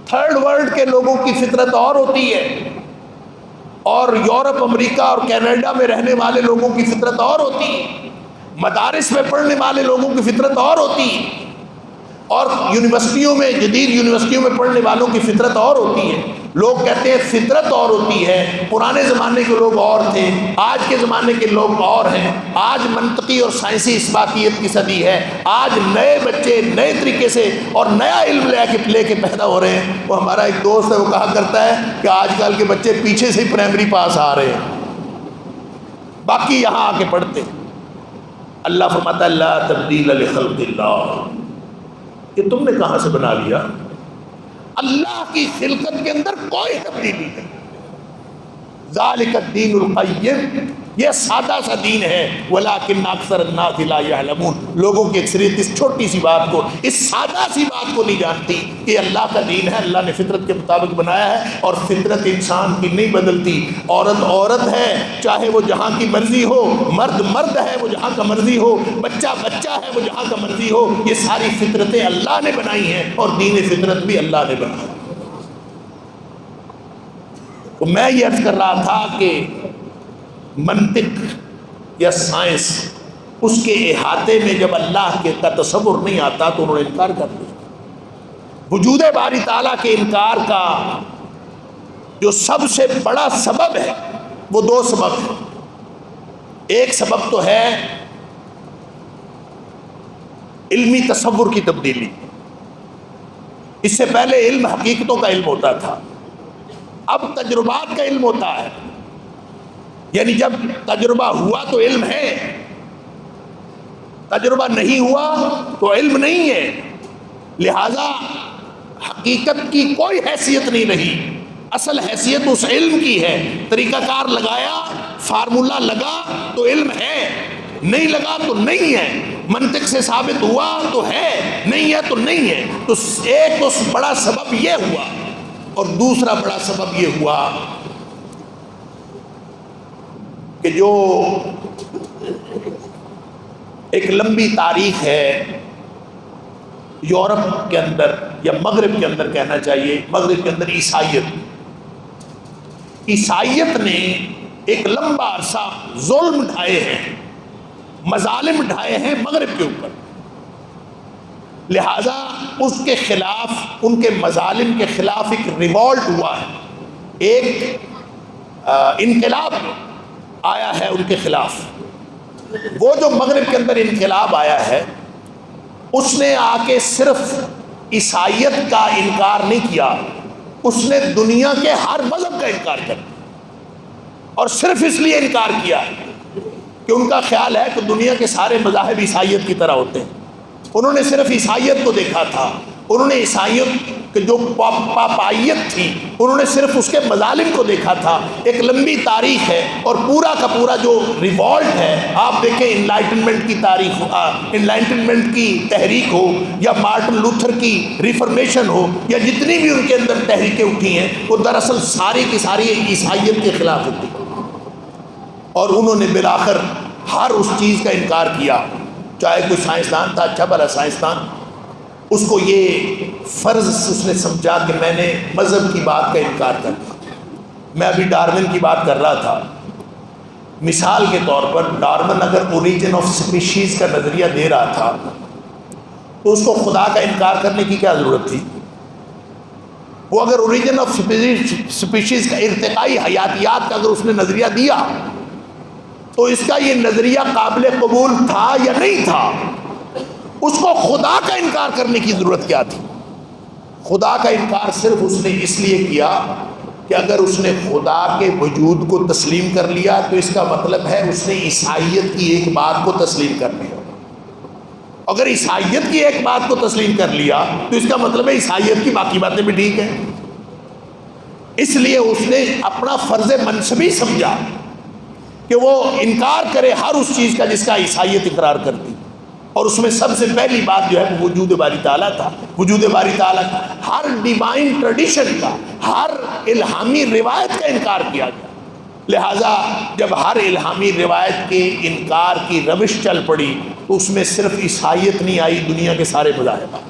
تھرڈ ورلڈ کے لوگوں کی فطرت اور ہوتی ہے، اور یورپ، امریکہ اور کینیڈا میں رہنے والے لوگوں کی فطرت اور ہوتی ہے، مدارس میں پڑھنے والے لوگوں کی فطرت اور ہوتی ہے، اور یونیورسٹیوں میں، جدید یونیورسٹیوں میں پڑھنے والوں کی فطرت اور ہوتی ہے۔ لوگ کہتے ہیں فطرت اور ہوتی ہے، پرانے زمانے کے لوگ اور تھے، آج کے زمانے کے لوگ اور ہیں، آج منطقی اور سائنسی اثباتیت کی صدی ہے، آج نئے بچے نئے طریقے سے اور نیا علم لے کے پیدا ہو رہے ہیں۔ وہ ہمارا ایک دوست ہے، وہ کہا کرتا ہے کہ آج کل کے بچے پیچھے سے ہی پرائمری پاس آ رہے ہیں، باقی یہاں آ کے پڑھتے۔ اللہ فرماتا ہے لا تبدیل لخلق اللہ، کہ تم نے کہاں سے بنا لیا؟ اللہ کی خلقت کے اندر کوئی تبدیلی نہیں۔ ذالک الدین القیم، یہ سادہ سا دین ہے، ولکن اکثر الناس لا یعلمون، لوگوں کی اکثریت اس چھوٹی سی بات کو، اس سادہ سی بات کو نہیں جانتی کہ اللہ کا دین ہے، اللہ نے فطرت کے مطابق بنایا ہے، اور فطرت انسان کی نہیں بدلتی۔ عورت عورت ہے چاہے وہ جہاں کی مرضی ہو، مرد مرد ہے وہ جہاں کا مرضی ہو، بچہ بچہ ہے وہ جہاں کا مرضی ہو، یہ ساری فطرتیں اللہ نے بنائی ہیں، اور دین فطرت بھی اللہ نے بنایا۔ تو میں یہ عرض کر رہا تھا کہ منطق یا سائنس، اس کے احاطے میں جب اللہ کے کا تصور نہیں آتا تو انہوں نے انکار کر دیا۔ وجود باری تعالیٰ کے انکار کا جو سب سے بڑا سبب ہے وہ دو سبب ہیں۔ ایک سبب تو ہے علمی تصور کی تبدیلی، اس سے پہلے علم حقیقتوں کا علم ہوتا تھا، اب تجربات کا علم ہوتا ہے، یعنی جب تجربہ ہوا تو علم ہے، تجربہ نہیں ہوا تو علم نہیں ہے۔ لہذا حقیقت کی کوئی حیثیت نہیں رہی، اصل حیثیت اس علم کی ہے۔ طریقہ کار لگایا، فارمولہ لگا تو علم ہے، نہیں لگا تو نہیں ہے، منطق سے ثابت ہوا تو ہے، نہیں ہے تو نہیں ہے۔ تو ایک تو بڑا سبب یہ ہوا، اور دوسرا بڑا سبب یہ ہوا کہ جو ایک لمبی تاریخ ہے، یورپ کے اندر یا مغرب کے اندر کہنا چاہیے، مغرب کے اندر عیسائیت نے ایک لمبا عرصہ ظلم اٹھائے ہیں، مظالم اٹھائے ہیں مغرب کے اوپر، لہذا اس کے خلاف، ان کے مظالم کے خلاف ایک ریوولٹ ہوا ہے، ایک انقلاب آیا ہے ان کے خلاف۔ وہ جو مغرب کے اندر انقلاب آیا ہے، اس نے آ کے صرف عیسائیت کا انکار نہیں کیا، اس نے دنیا کے ہر مذہب کا انکار کر دیا، اور صرف اس لیے انکار کیا کہ ان کا خیال ہے کہ دنیا کے سارے مذاہب عیسائیت کی طرح ہوتے ہیں۔ انہوں نے صرف عیسائیت کو دیکھا تھا، انہوں نے عیسائیت کہ جو پاپائیت تھی، انہوں نے صرف اس کے مظالم کو دیکھا تھا۔ ایک لمبی تاریخ ہے، اور پورا کا پورا جو ریوولٹ ہے، آپ دیکھیں انلائٹنمنٹ کی تاریخ، انلائٹنمنٹ کی تحریک ہو، یا مارٹن لوتھر کی ریفرمیشن ہو، یا جتنی بھی ان کے اندر تحریکیں اٹھی ہیں، وہ دراصل ساری کی ساری عیسائیت کے خلاف ہوتی، اور انہوں نے بالآخر ہر اس چیز کا انکار کیا۔ چاہے کوئی سائنسدان تھا، اچھا بھلا سائنسدان، اس کو یہ فرض اس نے سمجھا کہ میں نے مذہب کی بات کا انکار کر دیا۔ میں ابھی ڈارون کی بات کر رہا تھا، مثال کے طور پر ڈارون اگر اوریجن آف سپیشیز کا نظریہ دے رہا تھا تو اس کو خدا کا انکار کرنے کی کیا ضرورت تھی؟ وہ اگر اوریجن آف سپیشیز کا، ارتقائی حیاتیات کا اگر اس نے نظریہ دیا تو اس کا یہ نظریہ قابل قبول تھا یا نہیں تھا؟ اس کو خدا کا انکار کرنے کی ضرورت کیا تھی؟ خدا کا انکار صرف اس نے اس لیے کیا کہ اگر اس نے خدا کے وجود کو تسلیم کر لیا تو اس کا مطلب ہے اس نے عیسائیت کی ایک بات کو تسلیم کر لیا۔ اگر عیسائیت کی ایک بات کو تسلیم کر لیا تو اس کا مطلب ہے عیسائیت کی باقی باتیں بھی ٹھیک ہیں۔ اس لیے اس نے اپنا فرض منصبی سمجھا کہ وہ انکار کرے ہر اس چیز کا جس کا عیسائیت اقرار کرتی، اور اس میں سب سے پہلی بات جو ہے وہ وجود باری تعالیٰ تھا۔ وجود باری تعالیٰ کا، ہر ڈیوائن ٹریڈیشن کا، ہر الہامی روایت کا انکار کیا گیا۔ لہٰذا جب ہر الہامی روایت کے انکار کی روش چل پڑی تو اس میں صرف عیسائیت نہیں آئی، دنیا کے سارے مذاہب آئے۔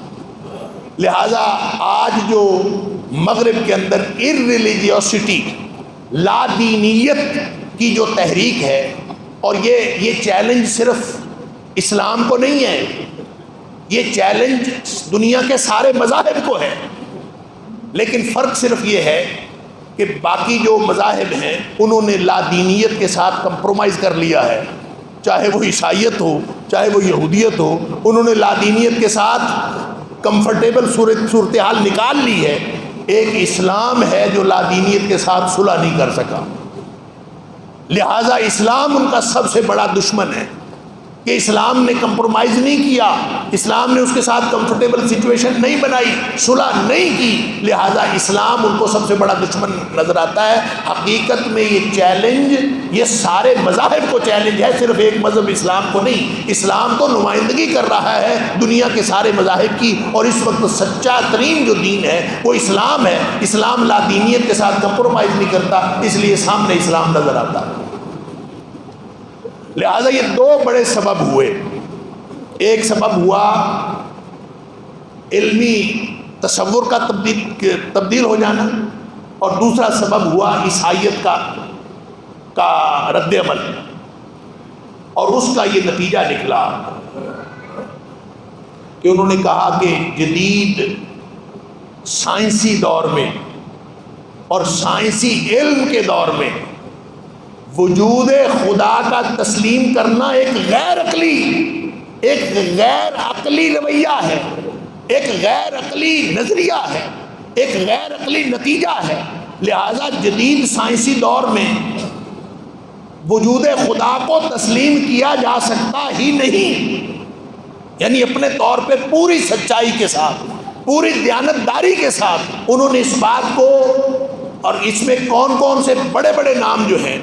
لہٰذا آج جو مغرب کے اندر ارریلیجیوسٹی، لا دینیت کی جو تحریک ہے، اور یہ چیلنج صرف اسلام کو نہیں ہے، یہ چیلنج دنیا کے سارے مذاہب کو ہے، لیکن فرق صرف یہ ہے کہ باقی جو مذاہب ہیں انہوں نے لا دینیت کے ساتھ کمپرومائز کر لیا ہے، چاہے وہ عیسائیت ہو چاہے وہ یہودیت ہو، انہوں نے لا دینیت کے ساتھ کمفرٹیبل صورتحال نکال لی ہے۔ ایک اسلام ہے جو لا دینیت کے ساتھ صلح نہیں کر سکا، لہٰذا اسلام ان کا سب سے بڑا دشمن ہے کہ اسلام نے کمپرومائز نہیں کیا، اسلام نے اس کے ساتھ کمفرٹیبل سچویشن نہیں بنائی، صلح نہیں کی، لہٰذا اسلام ان کو سب سے بڑا دشمن نظر آتا ہے۔ حقیقت میں یہ چیلنج یہ سارے مذاہب کو چیلنج ہے، صرف ایک مذہب اسلام کو نہیں۔ اسلام تو نمائندگی کر رہا ہے دنیا کے سارے مذاہب کی، اور اس وقت سچا ترین جو دین ہے وہ اسلام ہے۔ اسلام لا دینیت کے ساتھ کمپرومائز نہیں کرتا، اس لیے سامنے اسلام نظر آتا ہے۔ لہذا یہ دو بڑے سبب ہوئے، ایک سبب ہوا علمی تصور کا تبدیل ہو جانا، اور دوسرا سبب ہوا عیسائیت کا رد عمل، اور اس کا یہ نتیجہ نکلا کہ انہوں نے کہا کہ جدید سائنسی دور میں اور سائنسی علم کے دور میں وجود خدا کا تسلیم کرنا ایک غیر عقلی رویہ ہے، ایک غیر عقلی نظریہ ہے، ایک غیر عقلی نتیجہ ہے۔ لہذا جدید سائنسی دور میں وجود خدا کو تسلیم کیا جا سکتا ہی نہیں، یعنی اپنے طور پہ پوری سچائی کے ساتھ، پوری دیانتداری کے ساتھ انہوں نے اس بات کو، اور اس میں کون کون سے بڑے بڑے نام جو ہیں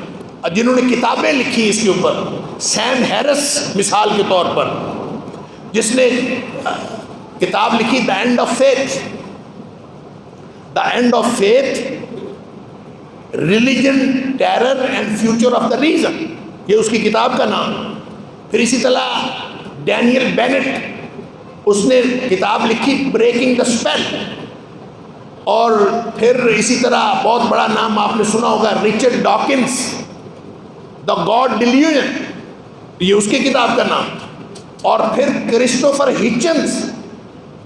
جنہوں نے کتابیں لکھی اس کے اوپر، سیم ہیرس مثال کے طور پر، جس نے کتاب لکھی دا and of faith, the and of faith, religion, terror and future of the reason, یہ اس کی کتاب کا نام۔ پھر اسی طرح ڈینیل بینٹ اس نے کتاب لکھی بریکنگ دا اسپیل. اور پھر اسی طرح بہت بڑا نام آپ نے سنا ہوگا Richard Dawkins, the God delusion, یہ اس کی کتاب کا نام. اور پھر کرسٹوفر ہچنز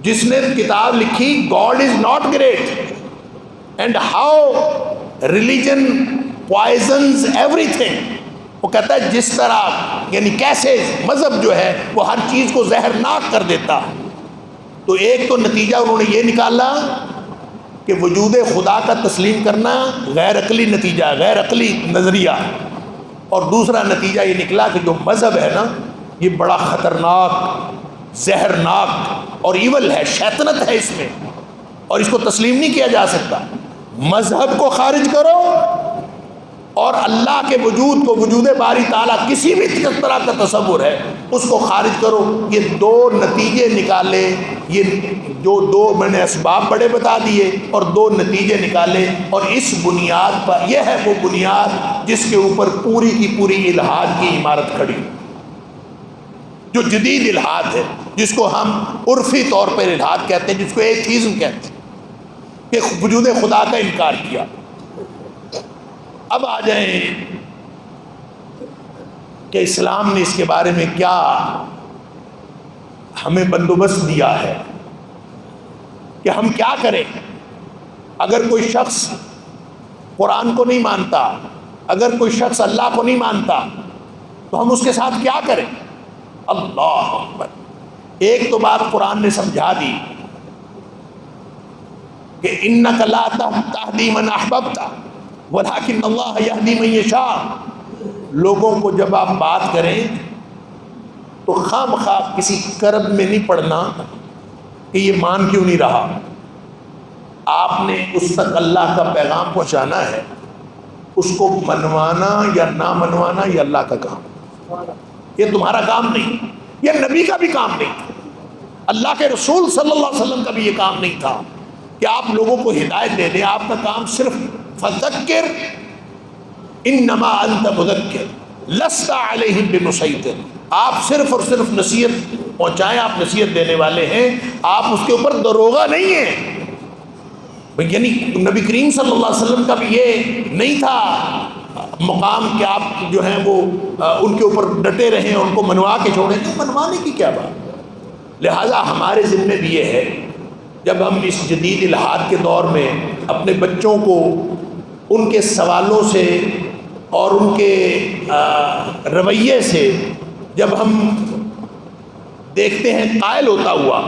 جس نے کتاب لکھی God is not great and how religion poisons everything. وہ کہتا ہے جس طرح یعنی کیسے مذہب جو ہے وہ ہر چیز کو زہرناک کر دیتا. تو ایک تو نتیجہ انہوں نے یہ نکالا کہ وجود خدا کا تسلیم کرنا غیر عقلی نتیجہ، غیر عقلی نظریہ. اور دوسرا نتیجہ یہ نکلا کہ جو مذہب ہے نا یہ بڑا خطرناک، زہرناک اور ایول ہے، شیطنت ہے اس میں، اور اس کو تسلیم نہیں کیا جا سکتا. مذہب کو خارج کرو اور اللہ کے وجود کو، وجود باری تعالیٰ کسی بھی طرح کا تصور ہے اس کو خارج کرو. یہ دو نتیجے نکالے، یہ جو دو میں نے اسباب بڑے بتا دیے اور دو نتیجے نکالے. اور اس بنیاد پر، یہ ہے وہ بنیاد جس کے اوپر پوری کی پوری الحاد کی عمارت کھڑی، جو جدید الحاد ہے، جس کو ہم عرفی طور پر الحاد کہتے ہیں، جس کو ایتھیزم کہتے ہیں، کہ وجود خدا کا انکار کیا. اب آ جائیں کہ اسلام نے اس کے بارے میں کیا ہمیں بندوبست دیا ہے کہ ہم کیا کریں. اگر کوئی شخص قرآن کو نہیں مانتا، اگر کوئی شخص اللہ کو نہیں مانتا تو ہم اس کے ساتھ کیا کریں. اللہ اکبر. ایک تو بات قرآن نے سمجھا دی کہ انک لا تہدی من احببت ولکن اللہ یہدی من یشاء. لوگوں کو جب آپ بات کریں تو خام خواہ کسی کرب میں نہیں پڑنا کہ یہ مان کیوں نہیں رہا. آپ نے اس تک اللہ کا پیغام پہنچانا ہے، اس کو منوانا یا نہ منوانا یہ اللہ کا کام، یہ تمہارا کام نہیں، یہ نبی کا بھی کام نہیں تھا، اللہ کے رسول صلی اللہ علیہ وسلم کا بھی یہ کام نہیں تھا کہ آپ لوگوں کو ہدایت دے دیں. آپ کا کام صرف فذکر انما انت مذکر لست علیہم بمسیطر. آپ صرف اور صرف نصیحت پہنچائیں، آپ نصیحت دینے والے ہیں، آپ اس کے اوپر دروغہ نہیں ہیں. یعنی نبی کریم صلی اللہ علیہ وسلم کا بھی یہ نہیں تھا مقام کہ آپ جو ہیں وہ ان کے اوپر ڈٹے رہیں، ان کو منوا کے چھوڑیں. منوانے کی کیا بات. لہٰذا ہمارے ذمے بھی یہ ہے جب ہم اس جدید الحاد کے دور میں اپنے بچوں کو ان کے سوالوں سے اور ان کے رویے سے جب ہم دیکھتے ہیں قائل ہوتا ہوا،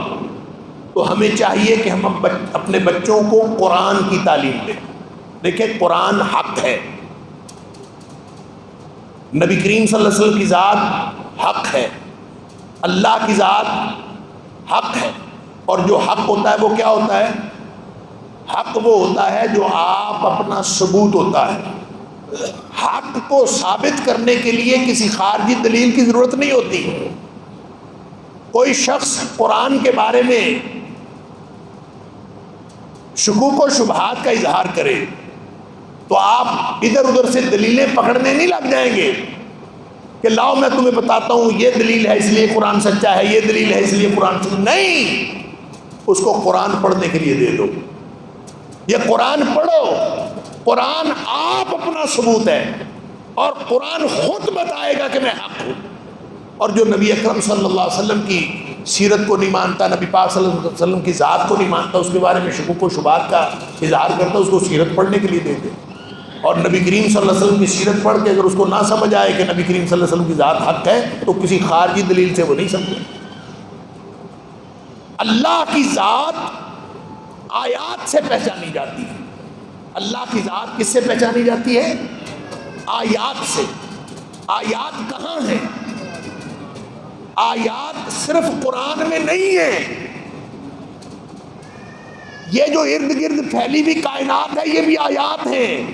تو ہمیں چاہیے کہ ہم اپنے بچوں کو قرآن کی تعلیم دیں. دیکھیں قرآن حق ہے، نبی کریم صلی اللہ علیہ وسلم کی ذات حق ہے، اللہ کی ذات حق ہے. اور جو حق ہوتا ہے وہ کیا ہوتا ہے؟ حق وہ ہوتا ہے جو آپ اپنا ثبوت ہوتا ہے. حق کو ثابت کرنے کے لیے کسی خارجی دلیل کی ضرورت نہیں ہوتی. کوئی شخص قرآن کے بارے میں شکوک و شبہات کا اظہار کرے تو آپ ادھر ادھر سے دلیلیں پکڑنے نہیں لگ جائیں گے کہ لاؤ میں تمہیں بتاتا ہوں یہ دلیل ہے اس لیے قرآن سچا ہے، یہ دلیل ہے اس لیے قرآن سچا. نہیں، اس کو قرآن پڑھنے کے لیے دے دو. یہ قرآن پڑھو، قرآن آپ اپنا ثبوت ہے اور قرآن خود بتائے گا کہ میں حق ہوں. اور جو نبی اکرم صلی اللہ علیہ وسلم کی سیرت کو نہیں مانتا، نبی پاک صلی اللہ علیہ وسلم کی ذات کو نہیں مانتا، اس کے بارے میں شکوک و شبہات کا اظہار کرتا، اس کو سیرت پڑھنے کے لیے دے دے. اور نبی کریم صلی اللہ علیہ وسلم کی سیرت پڑھ کے اگر اس کو نہ سمجھ آئے کہ نبی کریم صلی اللہ علیہ وسلم کی ذات حق ہے تو کسی خارجی دلیل سے وہ نہیں سمجھے. اللہ کی ذات آیات سے پہچانی جاتی ہے. اللہ کی ذات کس سے پہچانی جاتی ہے؟ آیات سے. آیات کہاں ہیں؟ آیات صرف قرآن میں نہیں ہے. یہ جو ارد گرد پھیلی ہوئی کائنات ہے یہ بھی آیات ہیں.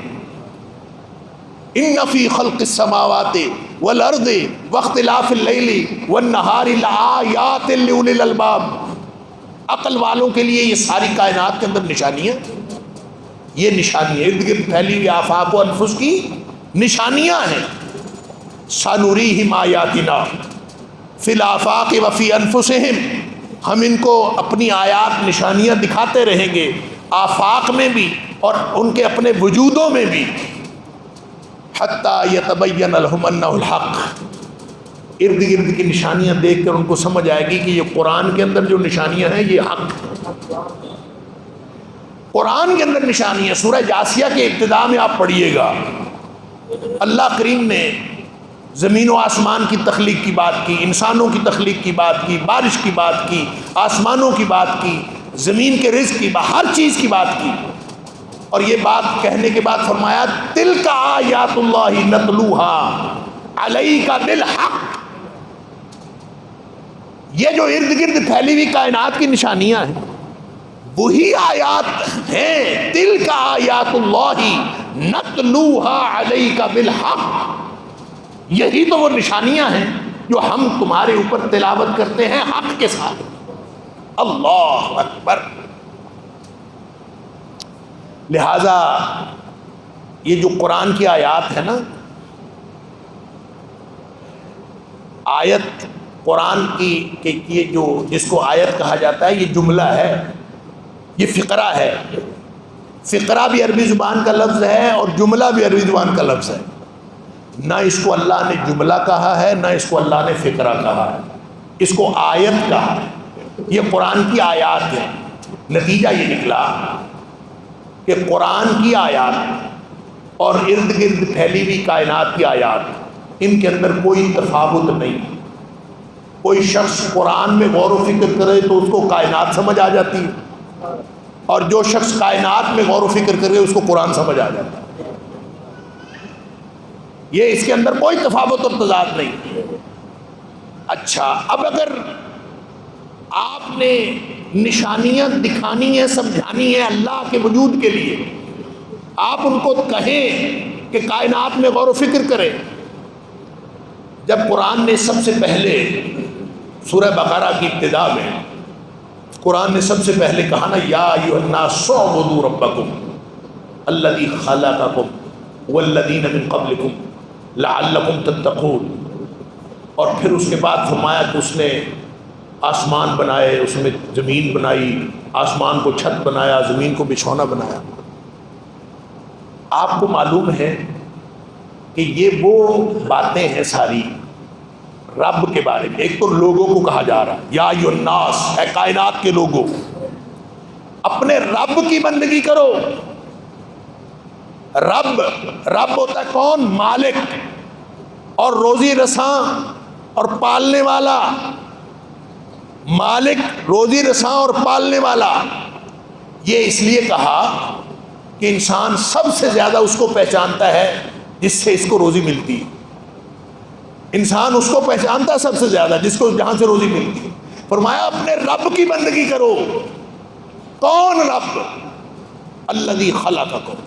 ان فی خلق السماوات والارض واختلاف اللیل والنہار لآیات لأولی الالباب. عقل والوں کے لیے یہ ساری کائنات کے اندر نشانیاں، یہ نشانیاں ارد گرد پھیلی ہوئی آفاق و انفس کی نشانیاں ہیں. سنریہم آیاتنا فی الآفاق وفی انفسہم ہم ان کو اپنی آیات نشانیاں دکھاتے رہیں گے، آفاق میں بھی اور ان کے اپنے وجودوں میں بھی، حتیٰ یتبین لہم انہ الحق، ارد گرد کی نشانیاں دیکھ کر ان کو سمجھ آئے گی کہ یہ قرآن کے اندر جو نشانیاں ہیں یہ حق ہے۔ قرآن کے اندر نشانیاں، سورہ جاسیہ کے ابتدا میں آپ پڑھیے گا، اللہ کریم نے زمین و آسمان کی تخلیق کی بات کی، انسانوں کی تخلیق کی بات کی، بارش کی بات کی، آسمانوں کی بات کی، زمین کے رزق کی بات، ہر چیز کی بات کی، اور یہ بات کہنے کے بعد فرمایا تلک آیات اللہ نتلوہا علیک بالحق، یہ جو ارد گرد پھیلی ہوئی کائنات کی نشانیاں ہیں وہی آیات ہیں، تلک آیات اللہ نتلوہا علیک بالحق، یہی تو وہ نشانیاں ہیں جو ہم تمہارے اوپر تلاوت کرتے ہیں حق کے ساتھ۔ اللہ اکبر۔ لہذا یہ جو قرآن کی آیات ہے نا، آیت قرآن کی کہ یہ جو جس کو آیت کہا جاتا ہے یہ جملہ ہے، یہ فقرہ ہے۔ فقرہ بھی عربی زبان کا لفظ ہے اور جملہ بھی عربی زبان کا لفظ ہے، نہ اس کو اللہ نے جملہ کہا ہے نہ اس کو اللہ نے فقرہ کہا ہے، اس کو آیت کہا ہے۔ یہ قرآن کی آیات ہے۔ نتیجہ یہ نکلا کہ قرآن کی آیات اور ارد گرد پھیلی ہوئی کائنات کی آیات، ان کے اندر کوئی تفاوت نہیں۔ کوئی شخص قرآن میں غور و فکر کرے تو اس کو کائنات سمجھ آ جاتی ہے، اور جو شخص کائنات میں غور و فکر کرے اس کو قرآن سمجھ آ جاتا ہے۔ یہ اس کے اندر کوئی تفاوت اور تضاد نہیں۔ اچھا، اب اگر آپ نے نشانیاں دکھانی ہیں، سمجھانی ہے اللہ کے وجود کے لیے، آپ ان کو کہیں کہ کائنات میں غور و فکر کریں۔ جب قرآن نے سب سے پہلے سورہ بقرہ کی ابتدا میں قرآن نے سب سے پہلے کہا نا، یا ایھا الناس اعبدوا ربکم الذی خلقکم والذین من قبلکم لعلکم تتقون، اور پھر اس کے بعد فرمایا کہ اس نے آسمان بنائے، اس میں زمین بنائی، آسمان کو چھت بنایا، زمین کو بچھونا بنایا۔ آپ کو معلوم ہے کہ یہ وہ باتیں ہیں ساری رب کے بارے میں۔ ایک تو لوگوں کو کہا جا رہا ہے، یا ایھا الناس، اے کائنات کے لوگوں، اپنے رب کی بندگی کرو۔ رب ہوتا ہے کون؟ مالک اور روزی رساں اور پالنے والا۔ مالک، روزی رساں اور پالنے والا۔ یہ اس لیے کہا کہ انسان سب سے زیادہ اس کو پہچانتا ہے جس سے اس کو روزی ملتی ہے۔ انسان اس کو پہچانتا ہے سب سے زیادہ جس کو جہاں سے روزی ملتی ہے۔ فرمایا اپنے رب کی بندگی کرو۔ کون رب؟ الذی خلقکم،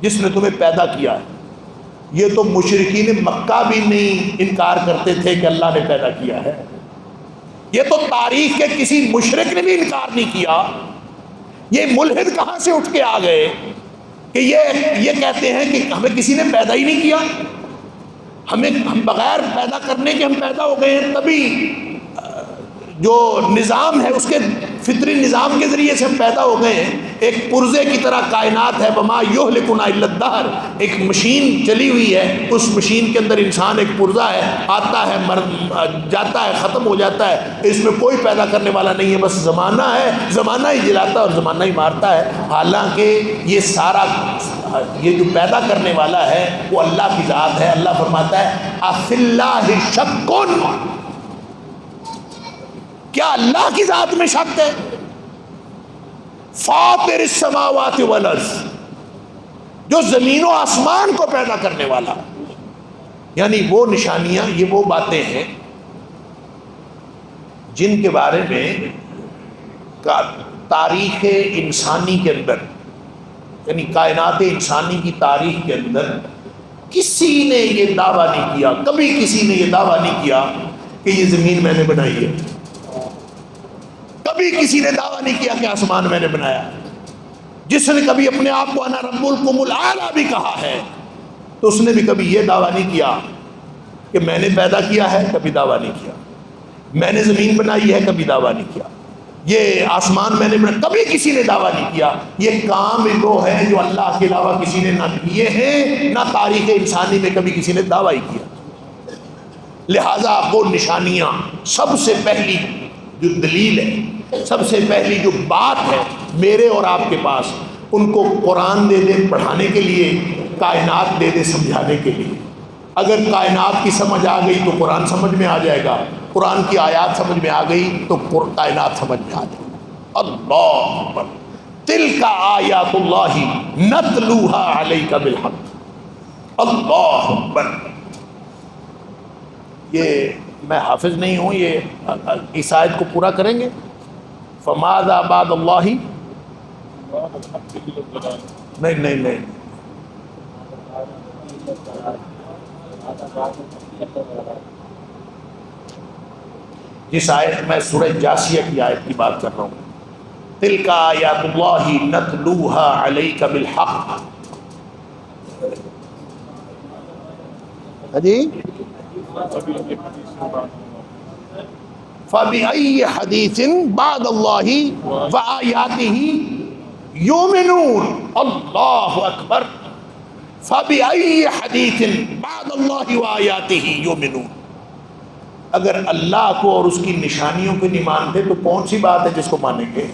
جس نے تمہیں پیدا کیا ہے۔ یہ تو مشرکین مکہ بھی نہیں انکار کرتے تھے کہ اللہ نے پیدا کیا ہے، یہ تو تاریخ کے کسی مشرک نے بھی انکار نہیں کیا۔ یہ ملحد کہاں سے اٹھ کے آ گئے کہ یہ کہتے ہیں کہ ہمیں کسی نے پیدا ہی نہیں کیا، ہم بغیر پیدا کرنے کے ہم پیدا ہو گئے ہیں، تبھی جو نظام ہے اس کے فطری نظام کے ذریعے سے ہم پیدا ہو گئے ہیں۔ ایک پرزے کی طرح کائنات ہے، وما یہلکنا الا الدہر، ایک مشین چلی ہوئی ہے، اس مشین کے اندر انسان ایک پرزا ہے، آتا ہے جاتا ہے، ختم ہو جاتا ہے، اس میں کوئی پیدا کرنے والا نہیں ہے، بس زمانہ ہے، زمانہ ہی جلاتا ہے اور زمانہ ہی مارتا ہے۔ حالانکہ یہ سارا یہ جو پیدا کرنے والا ہے وہ اللہ کی ذات ہے۔ اللہ فرماتا ہے افی اللہ شک، کیا اللہ کی ذات میں شک ہے؟ فاطر السماوات والارض، جو زمین و آسمان کو پیدا کرنے والا۔ یعنی وہ نشانیاں، یہ وہ باتیں ہیں جن کے بارے میں تاریخ انسانی کے اندر، یعنی کائنات انسانی کی تاریخ کے اندر کسی نے یہ دعویٰ نہیں کیا، کبھی کسی نے یہ دعویٰ نہیں کیا کہ یہ زمین میں نے بنائی ہے، کبھی کسی نے دعویٰ نہیں کیا کہ آسمان میں نے بنایا۔ جس نے کبھی اپنے آپ کو انا ربکم الاعلی بھی کہا ہے تو اس نے بھی کبھی یہ دعویٰ نہیں کیا کہ میں نے پیدا کیا ہے، کبھی دعویٰ نہیں کیا۔ میں نے زمین بنائی ہے کبھی دعویٰ نہیں کیا، یہ آسمان میں نے بنایا کبھی کسی نے دعویٰ نہیں کیا. یہ کام وہ ہے جو اللہ کے علاوہ کسی نے نہ کیے ہیں، نہ تاریخ انسانی میں کبھی کسی نے دعویٰ ہی کیا. لہذا وہ نشانیاں، سب سے پہلی جو دلیل ہے، سب سے پہلی جو بات ہے میرے اور آپ کے پاس، ان کو قرآن دے دے پڑھانے کے لیے، کائنات دے دے سمجھانے کے لیے. اگر کائنات کی سمجھ آ گئی تو قرآن سمجھ میں آ جائے گا، قرآن کی آیات سمجھ میں آ گئی تو کائنات سمجھ میں آ جائے گا. اللہ اکبر. تلک آیات اللہ نتلوها علیک بالحق. اللہ اکبر. یہ میں حافظ نہیں ہوں، یہ اس آیت کو پورا کریں گے. فماذا بعد اللہ، نہیں جس آیت میں سورہ جاسیہ کی آیت کی بات کر رہا ہوں، تلک آیات اللہ نتلوها علیک بالحق. جی فَبِأَيِّ حَدِيثٍ بَعْدَ اللَّهِ وَآيَاتِهِ يُؤْمِنُونَ. اللہ اکبر. فَبِأَيِّ حَدِيثٍ بَعْدَ اللَّهِ وَآيَاتِهِ يُؤْمِنُونَ. اگر اللہ کو اور اس کی نشانیوں کو نہیں مانتے تو کون سی بات ہے جس کو مانیں گے؟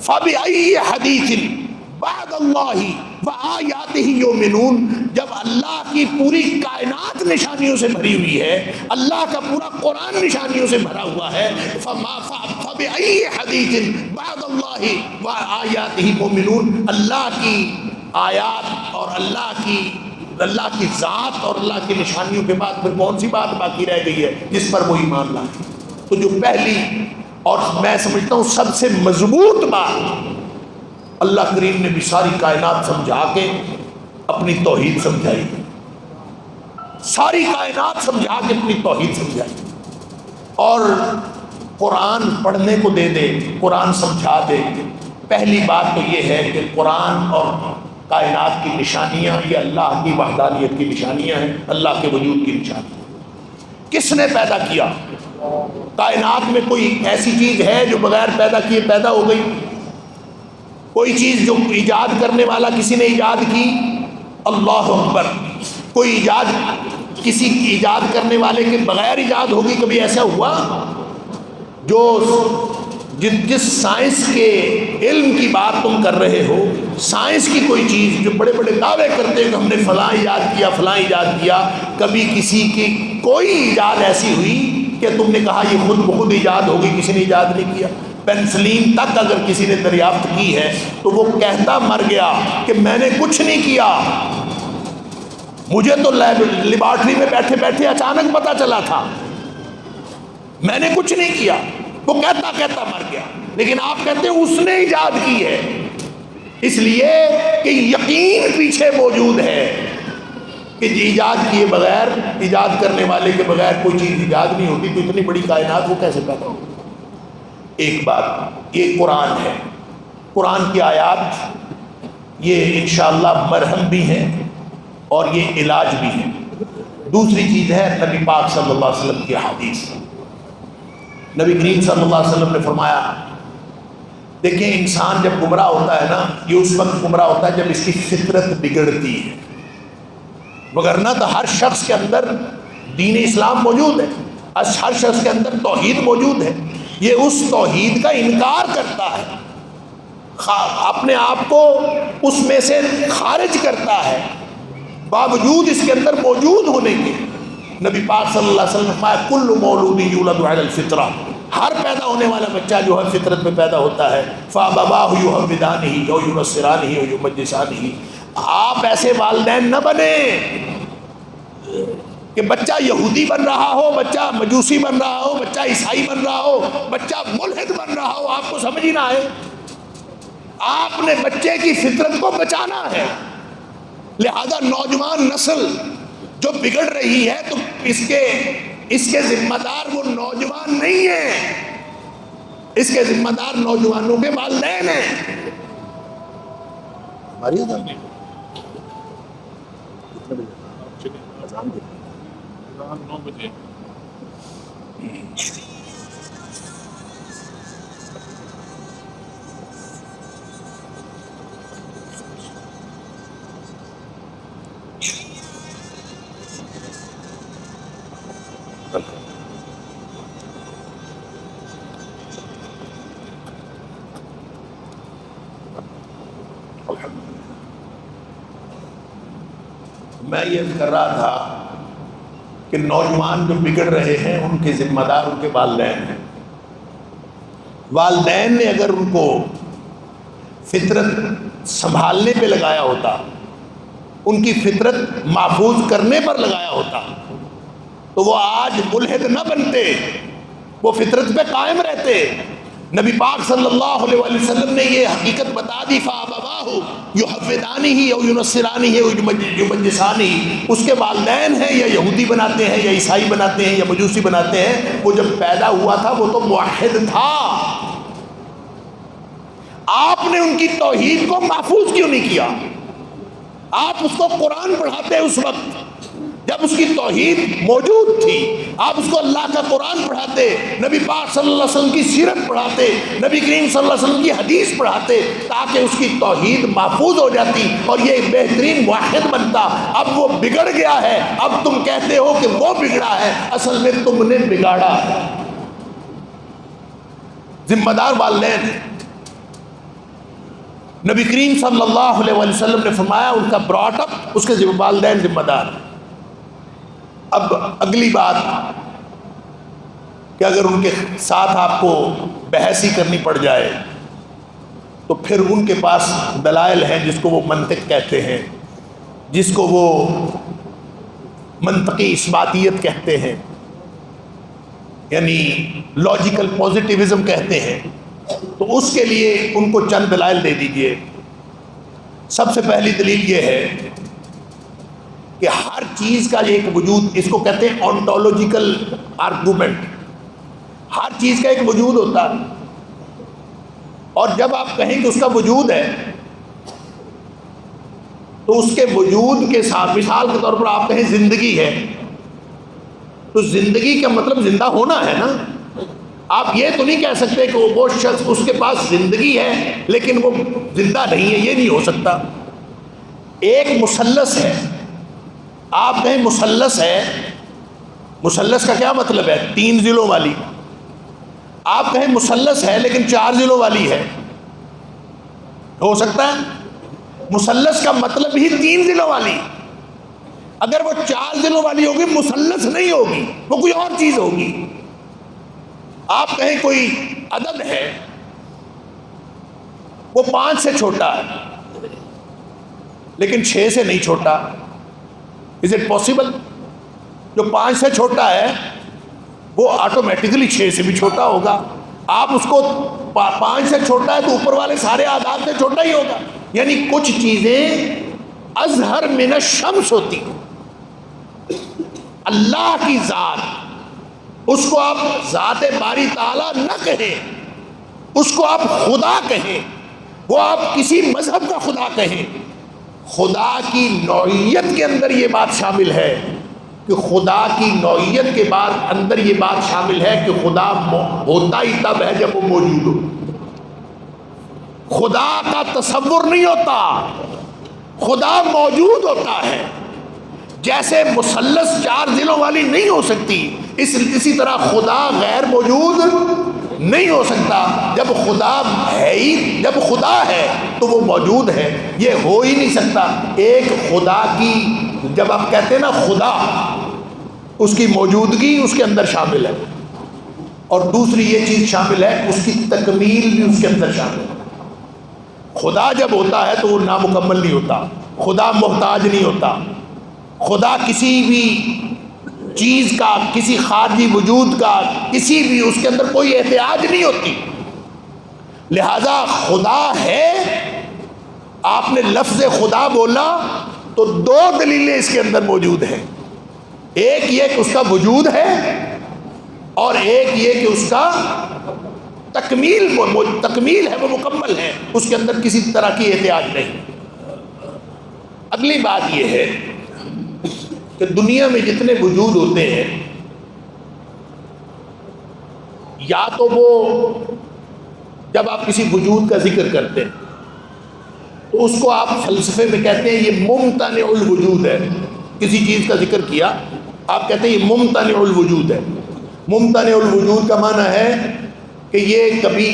فَبِأَيِّ حَدِيثٍ بعد اللہ وآیاتہ یؤمنون. جب اللہ کی پوری کائنات نشانیوں سے بھری ہوئی ہے، اللہ کا پورا قرآن نشانیوں سے بھرا ہوا ہے، فبأی حدیث بعد اللہ وآیاتہ یؤمنون. اللہ کی آیات اور اللہ کی ذات اور اللہ کی نشانیوں کے بعد پھر کون سی بات باقی رہ گئی ہے جس پر وہ ایمان لائے؟ تو جو پہلی اور میں سمجھتا ہوں سب سے مضبوط بات، اللہ کریم نے بھی ساری کائنات سمجھا کے اپنی توحید سمجھائی، ساری کائنات سمجھا کے اپنی توحید سمجھائی. اور قرآن پڑھنے کو دے دے، قرآن سمجھا دے. پہلی بات تو یہ ہے کہ قرآن اور کائنات کی نشانیاں یہ اللہ کی وحدانیت کی نشانیاں ہیں، اللہ کے وجود کی نشانیاں. کس نے پیدا کیا؟ کائنات میں کوئی ایسی چیز ہے جو بغیر پیدا کیے پیدا ہو گئی؟ کوئی چیز جو ایجاد کرنے والا کسی نے ایجاد کی؟ اللہ اکبر. کوئی ایجاد کسی ایجاد کرنے والے کے بغیر ایجاد ہوگی؟ کبھی ایسا ہوا؟ جو جس سائنس کے علم کی بات تم کر رہے ہو، سائنس کی کوئی چیز جو بڑے بڑے دعوے کرتے ہیں کہ ہم نے فلاں ایجاد کیا فلاں ایجاد کیا، کبھی کسی کی کوئی ایجاد ایسی ہوئی کہ تم نے کہا یہ خود بخود ایجاد ہوگی؟ کسی نے ایجاد نہیں کیا. پینسلین تک اگر کسی نے دریافت کی ہے تو وہ کہتا مر گیا کہ میں نے کچھ نہیں کیا، مجھے تو لیبارٹری میں بیٹھے بیٹھے اچانک پتا چلا تھا، میں نے کچھ نہیں کیا. وہ کہتا مر گیا. لیکن آپ کہتے ہیں اس نے ایجاد کی ہے، اس لیے کہ یقین پیچھے موجود ہے کہ ایجاد کیے بغیر، ایجاد کرنے والے کے بغیر کوئی چیز ایجاد نہیں ہوتی. تو اتنی بڑی کائنات وہ کیسے پیدا ہوگی؟ ایک بات یہ قرآن ہے، قرآن کی آیات یہ انشاءاللہ مرہم بھی ہیں اور یہ علاج بھی ہے. دوسری چیز ہے نبی پاک صلی اللہ علیہ وسلم کی حدیث. نبی کریم صلی اللہ علیہ وسلم نے فرمایا، دیکھیں انسان جب گمراہ ہوتا ہے نا، یہ اس وقت گمراہ ہوتا ہے جب اس کی فطرت بگڑتی ہے، وگرنہ تو ہر شخص کے اندر دین اسلام موجود ہے، ہر شخص کے اندر توحید موجود ہے. یہ اس توحید کا انکار کرتا ہے، اپنے آپ کو اس میں سے خارج کرتا ہے باوجود اس کے اندر موجود ہونے کے. نبی پاک صلی اللہ علیہ وسلم نے فرمایا کل مولود یولد علی الفطرہ، ہر پیدا ہونے والا بچہ جو ہے فطرت میں پیدا ہوتا ہے. فابواہ یحودانہ او ینصرانہ او یمجسانہ. آپ ایسے والدین نہ بنیں کہ بچہ یہودی بن رہا ہو، بچہ مجوسی بن رہا ہو، بچہ عیسائی بن رہا ہو، بچہ ملحد بن رہا ہو، آپ کو سمجھ ہی نہ آئے. آپ نے بچے کی فطرت کو بچانا ہے. لہذا نوجوان نسل جو بگڑ رہی ہے تو اس کے ذمہ دار وہ نوجوان نہیں ہیں، اس کے ذمہ دار نوجوانوں کے والدین ہیں. ہماری میں یہ کر رہا تھا کہ نوجوان جو بگڑ رہے ہیں ان کے ذمہ دار ان کے والدین ہیں. والدین نے اگر ان کو فطرت سنبھالنے پہ لگایا ہوتا، ان کی فطرت محفوظ کرنے پر لگایا ہوتا، تو وہ آج ملحد نہ بنتے، وہ فطرت پہ قائم رہتے. نبی پاک صلی اللہ علیہ وآلہ وسلم نے یہ حقیقت بتا دی، فَأَبَوَاهُ يُحَوِّدَانِهِ أَوْ يُنَصِّرَانِهِ أَوْ يُمَجِّسَانِهِ، اس کے والدین ہیں یا یہودی بناتے ہیں یا عیسائی بناتے ہیں یا مجوسی بناتے ہیں. وہ جب پیدا ہوا تھا وہ تو موحد تھا. آپ نے ان کی توحید کو محفوظ کیوں نہیں کیا؟ آپ اس کو قرآن پڑھاتے اس وقت جب اس کی توحید موجود تھی. آپ اس کو اللہ کا قرآن پڑھاتے، نبی پاک صلی اللہ علیہ وسلم کی سیرت پڑھاتے، نبی کریم صلی اللہ علیہ وسلم کی حدیث پڑھاتے، تاکہ اس کی توحید محفوظ ہو جاتی اور یہ ایک بہترین واحد بنتا. اب وہ بگڑ گیا ہے، اب تم کہتے ہو کہ وہ بگڑا ہے، اصل میں تم نے بگاڑا ہے. ذمہ دار والدین ہیں. نبی کریم صلی اللہ علیہ وسلم نے فرمایا ان کا براٹ اپ اس کے والدین ذمہ دار ہیں. اب اگلی بات کہ اگر ان کے ساتھ آپ کو بحث ہی کرنی پڑ جائے تو پھر ان کے پاس دلائل ہیں جس کو وہ منطق کہتے ہیں، جس کو وہ منطقی اثباتیت کہتے ہیں، یعنی لاجیکل پازیٹیوزم کہتے ہیں. تو اس کے لیے ان کو چند دلائل دے دیجئے. سب سے پہلی دلیل یہ ہے کہ ہر چیز کا ایک وجود، اس کو کہتے ہیں آنٹولوجیکل آرگومنٹ. ہر چیز کا ایک وجود ہوتا ہے، اور جب آپ کہیں کہ اس کا وجود ہے تو اس کے وجود کے ساتھ، مثال کے طور پر آپ کہیں زندگی ہے، تو زندگی کا مطلب زندہ ہونا ہے نا. آپ یہ تو نہیں کہہ سکتے کہ وہ شخص اس کے پاس زندگی ہے لیکن وہ زندہ نہیں ہے، یہ نہیں ہو سکتا. ایک مثلث ہے، آپ کہیں مثلث ہے، مثلث کا کیا مطلب ہے؟ 3 ضلعوں والی. آپ کہیں مثلث ہے لیکن 4 ضلعوں والی ہے، ہو سکتا ہے؟ مثلث کا مطلب ہی 3 ضلعوں والی. اگر وہ 4 ضلعوں والی ہوگی مثلث نہیں ہوگی، وہ کوئی اور چیز ہوگی. آپ کہیں کوئی عدد ہے، وہ 5 سے چھوٹا ہے لیکن 6 سے نہیں چھوٹا. Is it possible? جو 5 سے چھوٹا ہے وہ آٹومیٹکلی 6 سے بھی چھوٹا ہوگا. آپ اس کو 5 سے چھوٹا ہے تو اوپر والے سارے اعداد سے چھوٹا ہی ہوگا. یعنی کچھ چیزیں ازہر من الشمس ہوتی. اللہ کی ذات، اس کو آپ ذات باری تعالیٰ نہ کہیں، اس کو آپ خدا کہیں، وہ آپ کسی مذہب کا خدا کہیں. خدا کی نوعیت کے اندر یہ بات شامل ہے کہ خدا کی نوعیت کے بعد اندر یہ بات شامل ہے کہ خدا ہوتا ہی تب ہے جب وہ موجود ہو. خدا کا تصور نہیں ہوتا، خدا موجود ہوتا ہے. جیسے مثلث 4 ضلعوں والی نہیں ہو سکتی، اسی طرح خدا غیر موجود نہیں ہو سکتا. جب خدا ہے ہی، جب خدا ہے تو وہ موجود ہے، یہ ہو ہی نہیں سکتا. ایک خدا کی، جب آپ کہتے ہیں نا خدا، اس کی موجودگی اس کے اندر شامل ہے، اور دوسری یہ چیز شامل ہے اس کی تکمیل بھی اس کے اندر شامل ہے. خدا جب ہوتا ہے تو وہ نامکمل نہیں ہوتا، خدا محتاج نہیں ہوتا. خدا کسی بھی چیز کا، کسی خارجی وجود کا، کسی بھی اس کے اندر کوئی احتیاج نہیں ہوتی. لہذا خدا ہے، آپ نے لفظ خدا بولا تو 2 دلیلیں اس کے اندر موجود ہیں. ایک یہ کہ اس کا وجود ہے، اور ایک یہ کہ اس کا تکمیل ہے، وہ مکمل ہے، اس کے اندر کسی طرح کی احتیاج نہیں. اگلی بات یہ ہے کہ دنیا میں جتنے وجود ہوتے ہیں، یا تو وہ جب آپ کسی وجود کا ذکر کرتے ہیں تو اس کو آپ فلسفے میں کہتے ہیں یہ ممتنع الوجود ہے. کسی چیز کا ذکر کیا، آپ کہتے ہیں یہ ممتنع الوجود ہے. ممتنع الوجود کا معنی ہے کہ یہ کبھی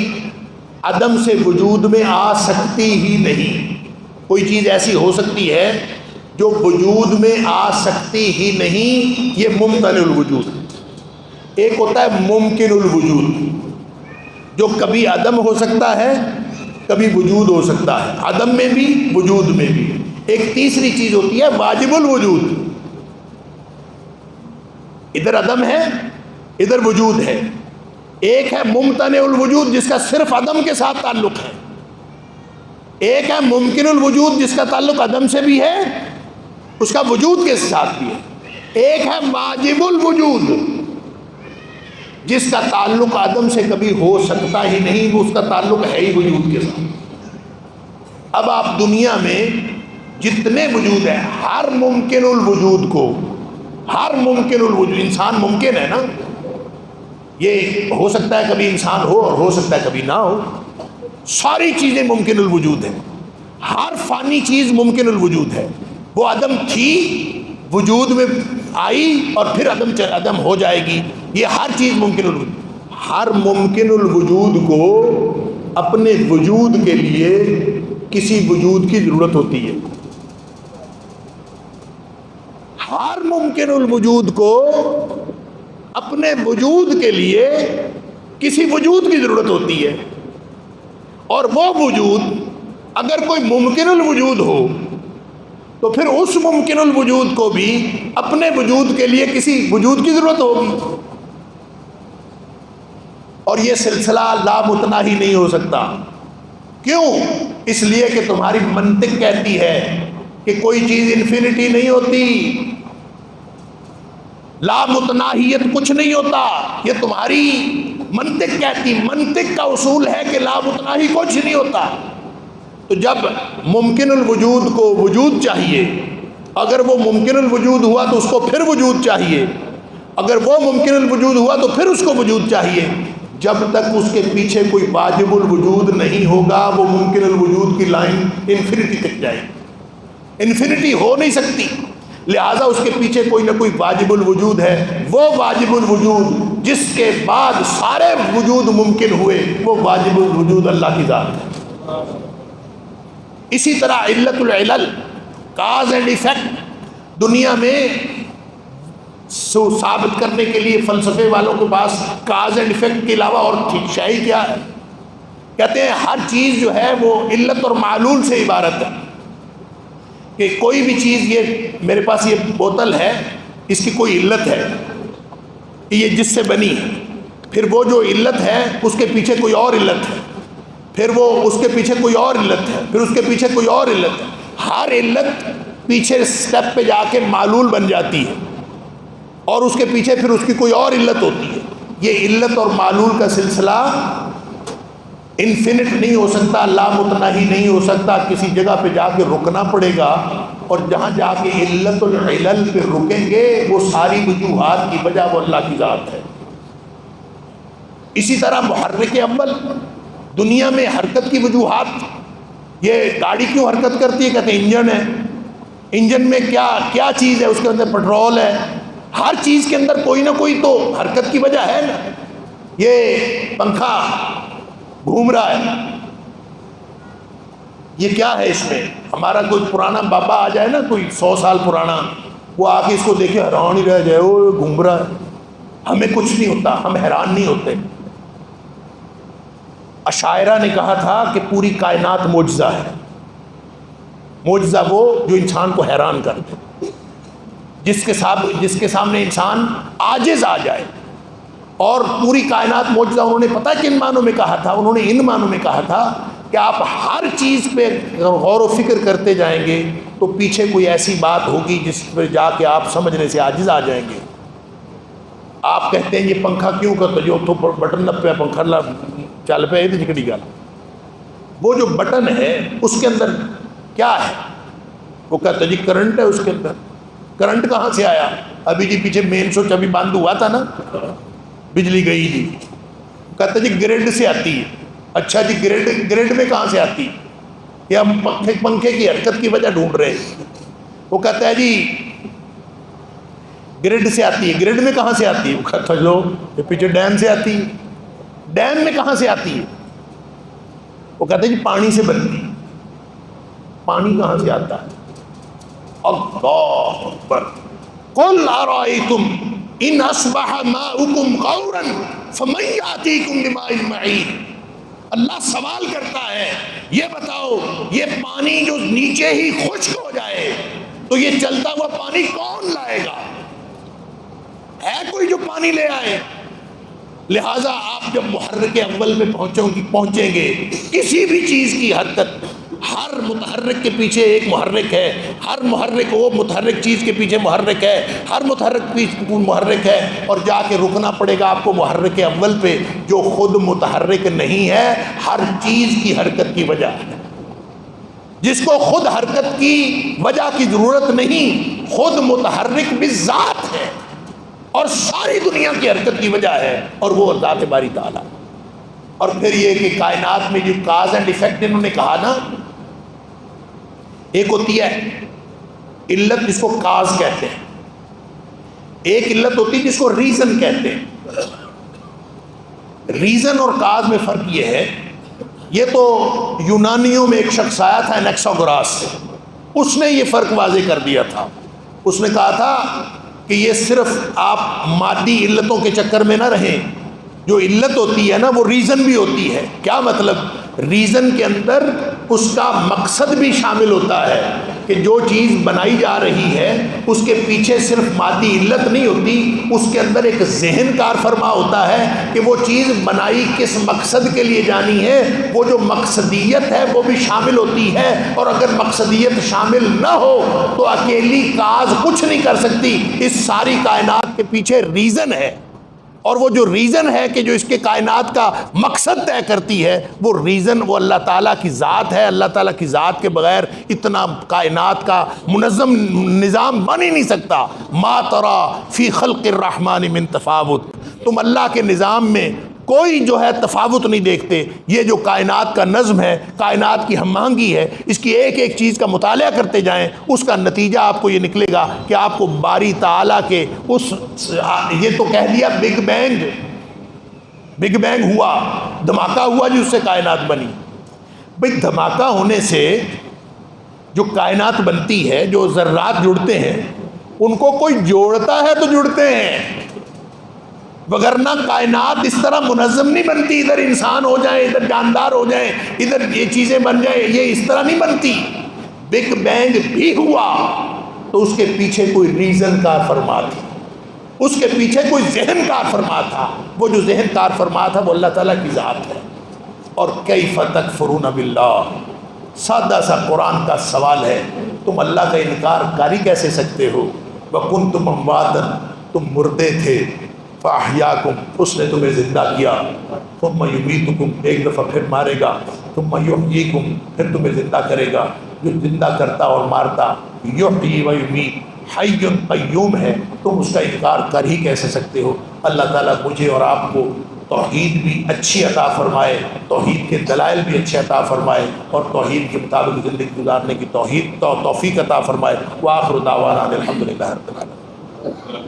عدم سے وجود میں آ سکتی ہی نہیں. کوئی چیز ایسی ہو سکتی ہے جو وجود میں آ سکتی ہی نہیں، یہ ممتنع الوجود ہے۔ ایک ہوتا ہے ممکن الوجود، جو کبھی عدم ہو سکتا ہے کبھی وجود ہو سکتا ہے، عدم میں بھی وجود میں بھی۔ ایک تیسری چیز ہوتی ہے واجب الوجود، ادھر عدم ہے ادھر وجود ہے۔ ایک ہے ممتنع الوجود جس کا صرف عدم کے ساتھ تعلق ہے، ایک ہے ممکن الوجود جس کا تعلق عدم سے بھی ہے اس کا وجود کے ساتھ بھی ہے، ایک ہے واجب الوجود جس کا تعلق عدم سے کبھی ہو سکتا ہی نہیں، وہ اس کا تعلق ہے ہی وجود کے ساتھ۔ اب آپ دنیا میں جتنے وجود ہیں، ہر ممکن الوجود کو، ہر ممکن الوجود، انسان ممکن ہے نا، یہ ہو سکتا ہے کبھی انسان ہو سکتا ہے کبھی نہ ہو، ساری چیزیں ممکن الوجود ہیں، ہر فانی چیز ممکن الوجود ہے۔ وہ عدم تھی، وجود میں آئی اور پھر عدم ہو جائے گی، یہ ہر چیز ممکن الوجود۔ ہر ممکن الوجود کو اپنے وجود کے لیے کسی وجود کی ضرورت ہوتی ہے، ہر ممکن الوجود کو اپنے وجود کے لیے کسی وجود کی ضرورت ہوتی ہے، اور وہ وجود اگر کوئی ممکن الوجود ہو تو پھر اس ممکن الوجود کو بھی اپنے وجود کے لیے کسی وجود کی ضرورت ہوگی، اور یہ سلسلہ لامتناہی نہیں ہو سکتا۔ کیوں؟ اس لیے کہ تمہاری منطق کہتی ہے کہ کوئی چیز انفینٹی نہیں ہوتی، لامتناہیت کچھ نہیں ہوتا، یہ تمہاری منطق کہتی، منطق کا اصول ہے کہ لامتناہی کچھ نہیں ہوتا۔ تو جب ممکن الوجود کو وجود چاہیے، اگر وہ ممکن الوجود ہوا تو اس کو پھر وجود چاہیے، اگر وہ ممکن الوجود ہوا تو پھر اس کو وجود چاہیے، جب تک اس کے پیچھے کوئی واجب الوجود نہیں ہوگا وہ ممکن الوجود کی لائن انفینٹی تک جائے گی، انفینٹی ہو نہیں سکتی، لہٰذا اس کے پیچھے کوئی نہ کوئی واجب الوجود ہے۔ وہ واجب الوجود جس کے بعد سارے وجود ممکن ہوئے، وہ واجب الوجود اللہ کی ذات ہے۔ اسی طرح علت العلل، کاز اینڈ ایفیکٹ، دنیا میں ثابت کرنے کے لیے فلسفے والوں کے پاس کاز اینڈ ایفیکٹ کے علاوہ اور شے کیا ہے؟ کہتے ہیں ہر چیز جو ہے وہ علت اور معلول سے عبارت ہے، کہ کوئی بھی چیز، یہ میرے پاس یہ بوتل ہے، اس کی کوئی علت ہے، یہ جس سے بنی ہے، پھر وہ جو علت ہے اس کے پیچھے کوئی اور علت ہے، پھر وہ اس کے پیچھے کوئی اور علت ہے، پھر اس کے پیچھے کوئی اور علت ہے، ہر علت پیچھے سٹیپ پہ جا کے معلول بن جاتی ہے، اور اس کے پیچھے پھر اس کی کوئی اور علت ہوتی ہے۔ یہ علت اور معلول کا سلسلہ انفینٹ نہیں ہو سکتا، لامتناہی نہیں ہو سکتا، کسی جگہ پہ جا کے رکنا پڑے گا، اور جہاں جا کے علت العلل پہ رکیں گے وہ ساری وجوہات کی وجہ وہ اللہ کی ذات ہے۔ اسی طرح محرک اول، دنیا میں حرکت کی وجوہات، یہ گاڑی کیوں حرکت کرتی ہے؟ کہتے ہیں انجن ہے، انجن میں کیا چیز ہے؟ اس کے اندر پٹرول ہے، ہر چیز کے اندر کوئی نہ کوئی تو حرکت کی وجہ ہے نا۔ یہ پنکھا گھوم رہا ہے، یہ کیا ہے؟ اس میں ہمارا کوئی پرانا بابا آ جائے نا، کوئی 100 سال پرانا، وہ آ کے اس کو دیکھے حیران ہی رہ جائے، وہ گھوم رہا ہے، ہمیں کچھ نہیں ہوتا، ہم حیران نہیں ہوتے۔ اشاعرہ نے کہا تھا کہ پوری کائنات معجزہ ہے، معجزہ وہ جو انسان کو حیران کر دے، جس کے سامنے انسان عاجز آ جائے، اور پوری کائنات معجزہ۔ انہوں نے پتہ کن معنوں میں کہا تھا؟ انہوں نے ان معنوں میں کہا تھا کہ آپ ہر چیز پہ غور و فکر کرتے جائیں گے تو پیچھے کوئی ایسی بات ہوگی جس پہ جا کے آپ سمجھنے سے عاجز آ جائیں گے۔ آپ کہتے ہیں یہ پنکھا کیوں کرتا، جو تو بٹن نپے پنکھا چل پہ جکڑی گل، وہ جو بٹن ہے اس کے اندر کیا ہے؟ وہ کہتا جی کرنٹ ہے اس کے اندر۔ کرنٹ کہاں سے آیا؟ ابھی جی پیچھے مین سوئچ ابھی بند ہوا تھا نا، بجلی گئی جی۔ کہتا جی گریڈ سے آتی ہے۔ اچھا جی گریڈ میں کہاں سے آتی؟ یہ ہم پنکھے کی حرکت کی وجہ ڈھونڈ رہے ہیں۔ وہ کہتا ہے جی گریڈ سے آتی ہے۔ گریڈ میں کہاں سے آتی ہے؟ وہ کہتا ہے لو یہ پیچھے ڈیم سے آتی ہے۔ ڈیم میں کہاں سے آتی ہے؟ وہ کہتا ہے جی پانی سے بنتی ہے۔ پانی کہاں سے آتا ہے؟ اللہ اکبر. قل ارأیتم ان اصبح ماؤکم غورا فمن یأتیکم بماء معین. اللہ سوال کرتا ہے یہ بتاؤ یہ پانی جو نیچے ہی خشک ہو جائے تو یہ چلتا ہوا پانی کون لائے گا؟ ہے کوئی جو پانی لے آئے؟ لہٰذا آپ جب محرک اول میں پہنچیں گے کسی بھی چیز کی حرکت، ہر متحرک کے پیچھے ایک محرک ہے، ہر محرک وہ متحرک چیز کے پیچھے محرک ہے، ہر متحرک محرک ہے، اور جا کے رکنا پڑے گا آپ کو محرک اول پہ جو خود متحرک نہیں ہے، ہر چیز کی حرکت کی وجہ ہے. جس کو خود حرکت کی وجہ کی ضرورت نہیں، خود متحرک بذات ہے اور ساری دنیا کی حرکت کی وجہ ہے، اور وہ ذات باری تعالیٰ. اور پھر یہ کہ کائنات میں جو کاز اینڈ ایفیکٹ انہوں نے کہا نا، ایک ہوتی ہے علت جس کو کاز کہتے ہیں، ایک علت ہوتی ہے جس کو ریزن کہتے ہیں. ریزن اور کاز میں فرق یہ ہے، یہ تو یونانیوں میں ایک شخص آیا تھا انیکساگوراس، اس نے یہ فرق واضح کر دیا تھا. اس نے کہا تھا کہ یہ صرف آپ مادی علتوں کے چکر میں نہ رہیں، جو علت ہوتی ہے نا وہ ریزن بھی ہوتی ہے. کیا مطلب؟ ریزن کے اندر اس کا مقصد بھی شامل ہوتا ہے کہ جو چیز بنائی جا رہی ہے اس کے پیچھے صرف مادی علت نہیں ہوتی، اس کے اندر ایک ذہن کار فرما ہوتا ہے کہ وہ چیز بنائی کس مقصد کے لیے جانی ہے، وہ جو مقصدیت ہے وہ بھی شامل ہوتی ہے. اور اگر مقصدیت شامل نہ ہو تو اکیلی کاز کچھ نہیں کر سکتی، اس ساری کائنات کے پیچھے ریزن ہے. اور وہ جو ریزن ہے کہ جو اس کے کائنات کا مقصد طے کرتی ہے، وہ ریزن وہ اللہ تعالیٰ کی ذات ہے. اللہ تعالیٰ کی ذات کے بغیر اتنا کائنات کا منظم نظام بن ہی نہیں سکتا. ما ترى فی خلق الرحمن من تفاوت، تم اللہ کے نظام میں کوئی جو ہے تفاوت نہیں دیکھتے. یہ جو کائنات کا نظم ہے، کائنات کی ہم آہنگی ہے، اس کی ایک ایک چیز کا مطالعہ کرتے جائیں، اس کا نتیجہ آپ کو یہ نکلے گا کہ آپ کو باری تعالیٰ کے اس، یہ تو کہہ دیا بگ بینگ ہوا، دھماکہ ہوا جو اس سے کائنات بنی. بھئی دھماکہ ہونے سے جو کائنات بنتی ہے، جو ذرات جڑتے ہیں، ان کو کوئی جوڑتا ہے تو جڑتے ہیں، وگرنہ کائنات اس طرح منظم نہیں بنتی، ادھر انسان ہو جائیں، ادھر جاندار ہو جائیں، ادھر یہ چیزیں بن جائیں، یہ اس طرح نہیں بنتی. بگ بینگ بھی ہوا تو اس کے پیچھے کوئی ریزن کار فرما تھی، اس کے پیچھے کوئی ذہن کار فرما تھا. وہ جو ذہن کار فرما تھا وہ اللہ تعالیٰ کی ذات ہے. اور کیف تکفرون باللہ، سادہ سا قرآن کا سوال ہے، تم اللہ کا انکار کر ہی کیسے سکتے ہو؟ وکنتم امواتا، تم مردے تھے، فاحیاکم، اس نے تمہیں زندہ کیا، ثم یمیتکم، ایک دفعہ پھر مارے گا، ثم یحییکم، پھر تمہیں زندہ کرے گا. جو زندہ کرتا اور مارتا، یحیی و یمیت، حی قیوم ہے، تم اس کا انکار کر ہی کیسے سکتے ہو؟ اللہ تعالیٰ مجھے اور آپ کو توحید بھی اچھی عطا فرمائے، توحید کے دلائل بھی اچھے عطا فرمائے، اور توحید کے مطابق زندگی گزارنے کی توفیق عطا فرمائے. وآخر دعوانا الحمدللہ رب العالمین.